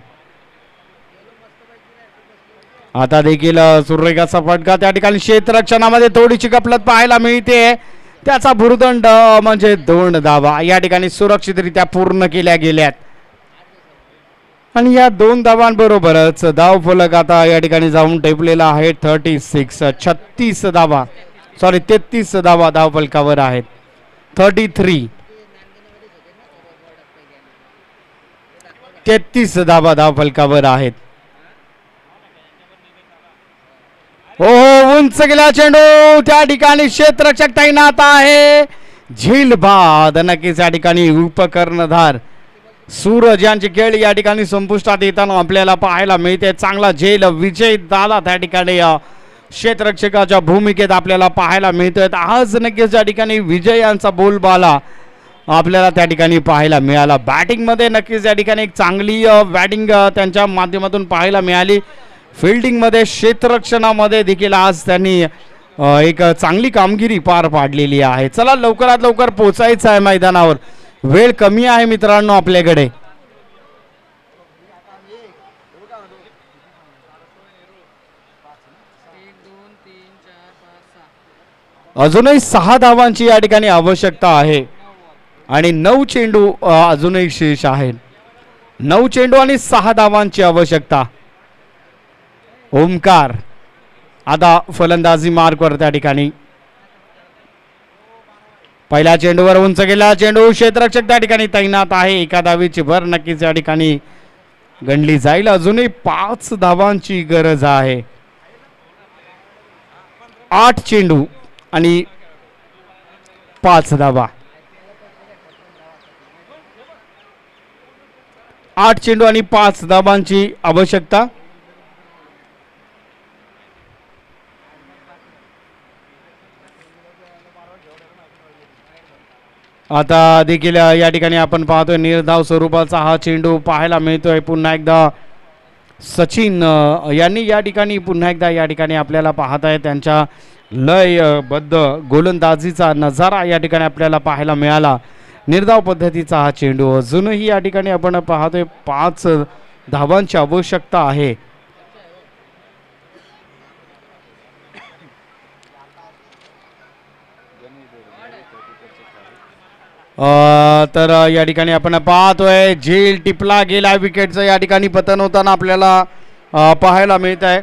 आता देखील सुरेखाचा फटका. त्या ठिकाणी क्षेत्ररक्षणामध्ये थोडीशी गफलत पाहायला मिळते. त्याचा भुर्दंड म्हणजे 2 धावा या ठिकाणी सुरक्षितरित्या पूर्ण केल्या गेल्यात आणि या 2 धावांबरोबरच धावफलक आता या ठिकाणी जाऊन टेपलेला आहे 36 धावा 33 धावा धावफलकावर आहेत. 33 धावा धावफलकावर आहेत. उंच गेला चेंडू. त्या ठिकाणी क्षेत्ररक्षक तैनात आहे. झेल बाद. नक्कीच या ठिकाणी उपकर्णधार सूरज यांची खेळ या ठिकाणी संपुष्टात येताना आपल्याला पाहायला मिळते. चांगला झेल विजय दादा त्या ठिकाणी क्षेत्ररक्षकाच्या भूमिकेत आपल्याला पाहायला मिळतोय. आज नक्कीच या ठिकाणी विजय यांचा बोलबाला आपल्याला त्या ठिकाणी पाहायला मिळाला. बॅटिंगमध्ये नक्कीच या ठिकाणी एक चांगली बॅटिंग त्यांच्या माध्यमातून पाहायला मिळाली. फिल्डिंगमध्ये क्षेत्ररक्षणामध्ये देखील आज त्यांनी एक चांगली कामगिरी पार पाडलेली आहे. चला लवकरात लवकर पोचायचं आहे मैदानावर. वेळ कमी आहे मित्रांनो आपल्याकडे. अजूनही 6 धावांची या ठिकाणी आवश्यकता आहे आणि 9 चेंडू अजूनही शेष आहेत. 9 चेंडू आणि 6 धावांची आवश्यकता. ओमकार आता फलंदाजी मार्कवर त्या ठिकाणी. पहिल्या चेंडूवर उंच गेला चेंडू. क्षेत्ररक्षक त्या ठिकाणी तैनात आहे. 1 धावेची भर नक्कीच या ठिकाणी गणली जाईल. अजूनही 5 धावांची गरज आहे. 8 चेंडू आणि 5 धावा. 8 चेंडू आणि 5 धावांची आवश्यकता. आता देखील या ठिकाणी आपण पाहतोय निर्धाव स्वरूपाचा हा चेंडू पाहायला मिळतोय. पुन्हा एकदा सचिन यांनी या ठिकाणी पुन्हा एकदा या ठिकाणी आपल्याला पाहत आहे त्यांच्या लयबद्ध गोलंदाजीचा नजारा या ठिकाणी आपल्याला पाहायला मिळाला. निर्धाव पद्धतीचा हा चेंडू अजूनही या ठिकाणी आपण पाहतोय 5 धावांची आवश्यकता आहे. तर या ठिकाणी आपण पाहतोय झेल टिपला गेला विकेटचं या ठिकाणी पतन होताना आपल्याला पाहायला मिळत आहे.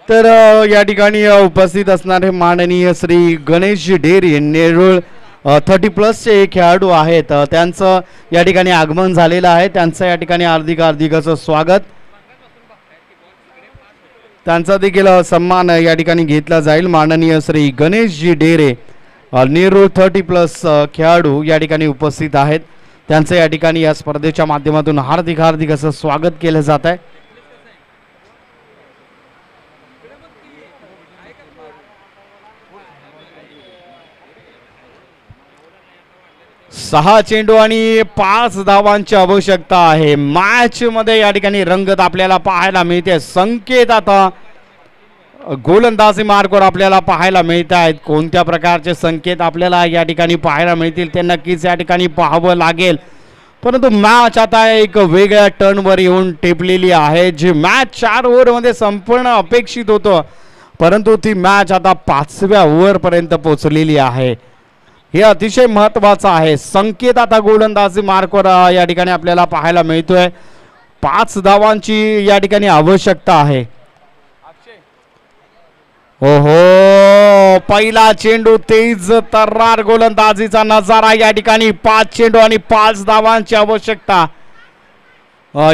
तर या ठिकाणी उपस्थित असणारे माननीय श्री गणेश डेरे नेरूळ 30+ खेळाडू आहेत. त्यांचं या ठिकाणी आगमन झालेलं आहे. त्यांचं या ठिकाणी हार्दिक असं स्वागत. त्यांचा देखील सन्मान या ठिकाणी घेतला जाईल. माननीय श्री गणेशजी डेरे नेरूळ 30+ खेळाडू या ठिकाणी उपस्थित आहेत. त्यांचं या ठिकाणी या स्पर्धेच्या माध्यमातून हार्दिक असं स्वागत केलं जात आहे. सहा चेंडू आणि 5 धावांची आवश्यकता आहे. मॅच मध्ये या ठिकाणी रंगत आपल्याला पाहायला मिळते. संकेत आता गोलंदाजी मार्गावर आपल्याला पाहायला मिळत आहेत. कोणत्या प्रकारचे संकेत आपल्याला या ठिकाणी पाहायला मिळतील ते नक्कीच या ठिकाणी पाहावं लागेल. परंतु मॅच आता एक वेगळ्या टर्नवर येऊन टेपलेली आहे. जी मॅच 4 ओव्हरमध्ये संपूर्ण अपेक्षित होतं, परंतु ती मॅच आता 5व्या ओव्हरपर्यंत पोहोचलेली आहे. हे अतिशय महत्त्वाचं आहे. संकेत आता गोलंदाजी मार्गावर या ठिकाणी आपल्याला पाहायला मिळतोय. 5 धावांची या ठिकाणी आवश्यकता आहे. ओहो, पहिला चेंडू तेज तर्रार गोलंदाजीचा नजारा या ठिकाणी. 5 चेंडू आणि 5 धावांची आवश्यकता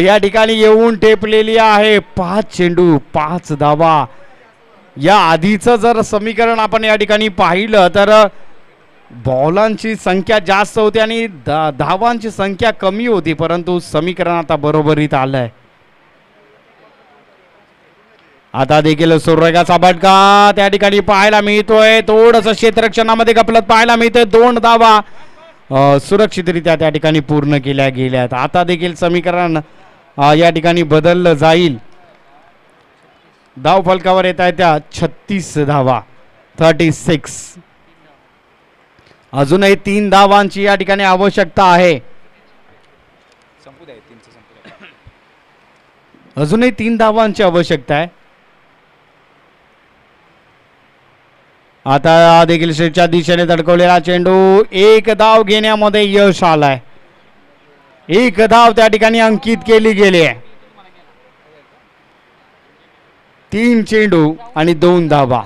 या ठिकाणी येऊन टेपलेली आहे. 5 चेंडू 5 धावा. या आधीचं जर समीकरण आपण या ठिकाणी पाहिलं तर बॉलांची संख्या जास्त होती आणि धावांची संख्या कमी होती, परंतु समीकरण आता बरोबरीत आलंय. आता देखील सुरेगाचा फटका त्या ठिकाणी पाहायला मिळतोय. थोडंसं क्षेत्ररक्षणामध्ये गपलत पाहायला मिळतोय. 2 धावा सुरक्षितरित्या त्या ठिकाणी पूर्ण केल्या गेल्यात. आता देखील समीकरण या ठिकाणी बदललं जाईल. धाव फलकावर येत आहे त्या 36 धावा, 36. अजूनही 3 धावांची या ठिकाणी आवश्यकता आहे. अजूनही 3 धावांची आवश्यकता आहे. आता देखील शेवटच्या दिशेने धडकवलेला चेंडू 1 धाव घेण्यामध्ये यश आलाय. 1 धाव त्या ठिकाणी अंकित केली गेली आहे. 3 चेंडू आणि 2 धावा.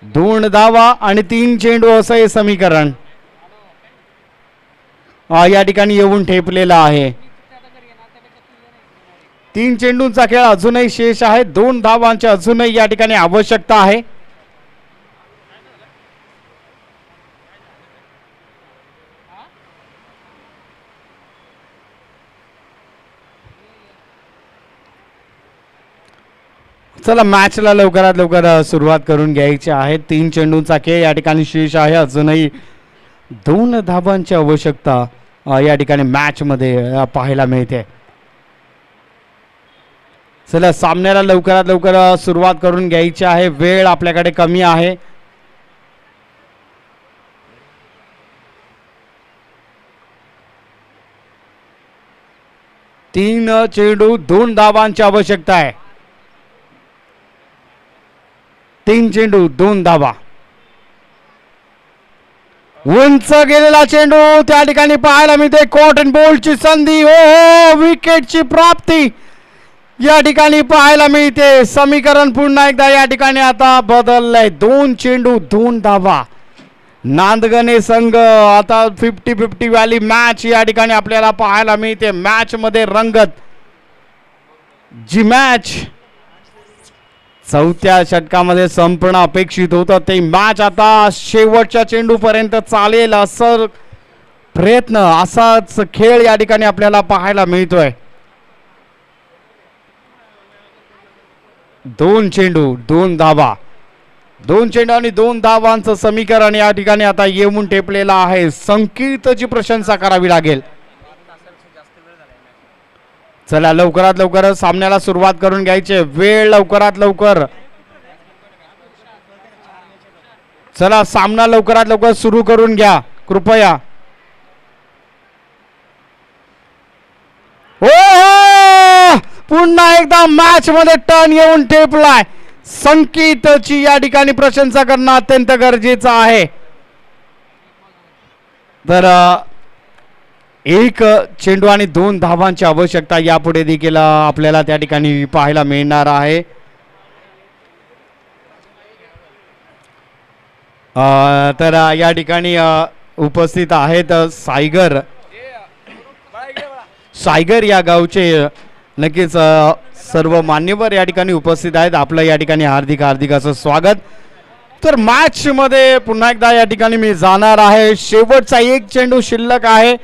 2 धावा आणि 3 चेंडू असं हे समीकरण या ठिकाणी येऊन ठेपलेला आहे. 3 चेंडूंचा खेळ अजूनही शेष आहे. 2 धावांची अजूनही या ठिकाणी आवश्यकता आहे. चला मॅचला लवकरात लवकर सुरुवात करून घ्यायची आहे. 3 चेंडूंचा खेळ या ठिकाणी शेष आहे. अजूनही 2 धावांची आवश्यकता या ठिकाणी मॅच मध्ये पाहायला मिळते. चला सामन्याला लवकरात लवकर सुरुवात करून घ्यायची आहे. वेळ आपल्याकडे कमी आहे. तीन चेंडू 2 धावांची आवश्यकता आहे. 3 चेंडू 2 धावा. उंच गेलेला चेंडू त्या ठिकाणी पाहायला मिळते. कॉटन बॉलची संधी. हो, विकेटची प्राप्ती या ठिकाणी पाहायला मिळते. समीकरण पुन्हा एकदा या ठिकाणी आता बदललंय. 2 चेंडू 2 धावा. नांदगणे संघ आता 50-50 वाली मॅच या ठिकाणी आपल्याला पाहायला मिळते. मॅच मध्ये रंगत जी मॅच 4थ्या षटकामध्ये संपूर्ण अपेक्षित होतं ते मॅच आता शेवटच्या चेंडू पर्यंत चालेल असं प्रयत्न, असाच खेळ या ठिकाणी आपल्याला पाहायला मिळतोय. 2 चेंडू 2 धावा, 2 चेंडू आणि 2 धावांचं समीकरण या ठिकाणी आता येऊन टेपलेलं आहे. संकेतची प्रशंसा करावी लागेल. चला लवकरात लवकर सामन्याला सुरुवात करून घ्यायची, वेळ लवकरात लवकर. चला सामना लवकरात लवकर सुरू करून घ्या कृपया. हो, पुन्हा एकदा मॅच मध्ये टर्न येऊन टेपलाय. संकेतची या ठिकाणी प्रशंसा करणं अत्यंत गरजेचं आहे. तर 1 चेंडू आणि 2 धावांची आवश्यकता यापुढे देखील आपल्याला त्या ठिकाणी पाहायला मिळणार आहे. तर या ठिकाणी उपस्थित आहेत सायगर या गावचे नक्कीच सर्व मान्यवर या ठिकाणी उपस्थित आहेत. आपलं या ठिकाणी हार्दिक हार्दिक असं स्वागत. तर मॅच मध्ये पुन्हा एकदा या ठिकाणी मी जाणार आहे. शेवटचा 1 चेंडू शिल्लक आहे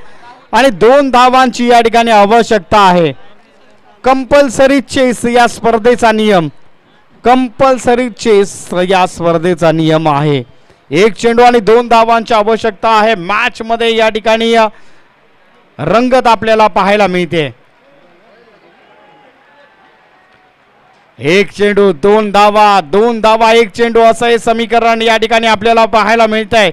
आणि 2 धावांची या ठिकाणी आवश्यकता आहे. कंपल्सरी चेस या स्पर्धेचा नियम, कंपल्सरी चेस या स्पर्धेचा नियम आहे. 1 चेंडू आणि 2 धावांची आवश्यकता आहे. मॅच मध्ये या ठिकाणी रंगत आपल्याला पाहायला मिळते. 1 चेंडू 2 धावा, 2 धावा 1 चेंडू असं हे समीकरण या ठिकाणी आपल्याला पाहायला मिळत आहे.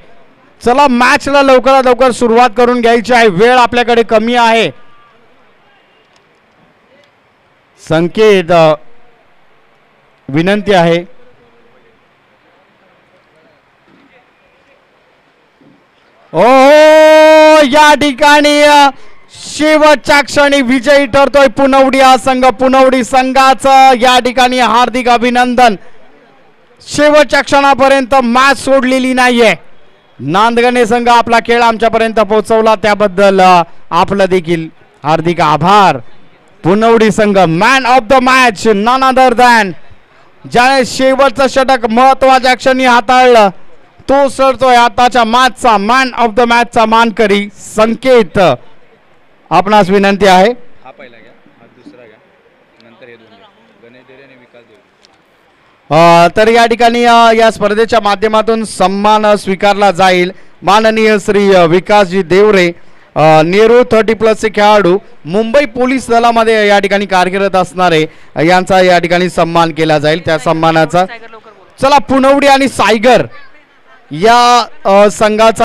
चला मॅचला लवकरात लवकर सुरुवात करून घ्यायची आहे. वेळ आपल्याकडे कमी आहे. संकेत विनंती आहे. ओ या ठिकाणी शेवटच्या क्षणी विजयी ठरतोय पुनवडी हा संघ. पुनवडी संघाचं या ठिकाणी हार्दिक अभिनंदन. शेवटच्या क्षणापर्यंत मॅच सोडलेली नाहीये. नांदगणे संघ आपला खेळ आमच्यापर्यंत पोहोचवला त्याबद्दल आपलं देखील हार्दिक आभार. पुनवडी संघ man of the match none other than, ज्याने शेवटचं षटक महत्वाच्या क्षणी हाताळलं तो सरतोय आताच्या मॅचचा मॅन ऑफ द मॅचचा मानकरी संकेत. आपणास विनंती आहे. हा पहिला घ्या, हा दुसरा घ्या, नंतर हे 2 घ्या. गणेश देरे आणि विकास देरे. तर या ठिकाणी या स्पर्धेच्या माध्यमातून सन्मान स्वीकारला जाईल. माननीय श्री विकासजी देवरे, नेहरू 30+ चे खेळाडू, मुंबई पोलीस दलामध्ये या ठिकाणी कार्यरत असणारे, यांचा या ठिकाणी सन्मान केला जाईल. त्या सन्मानाचा चला पुनवडी आणि सायगर या संघाचा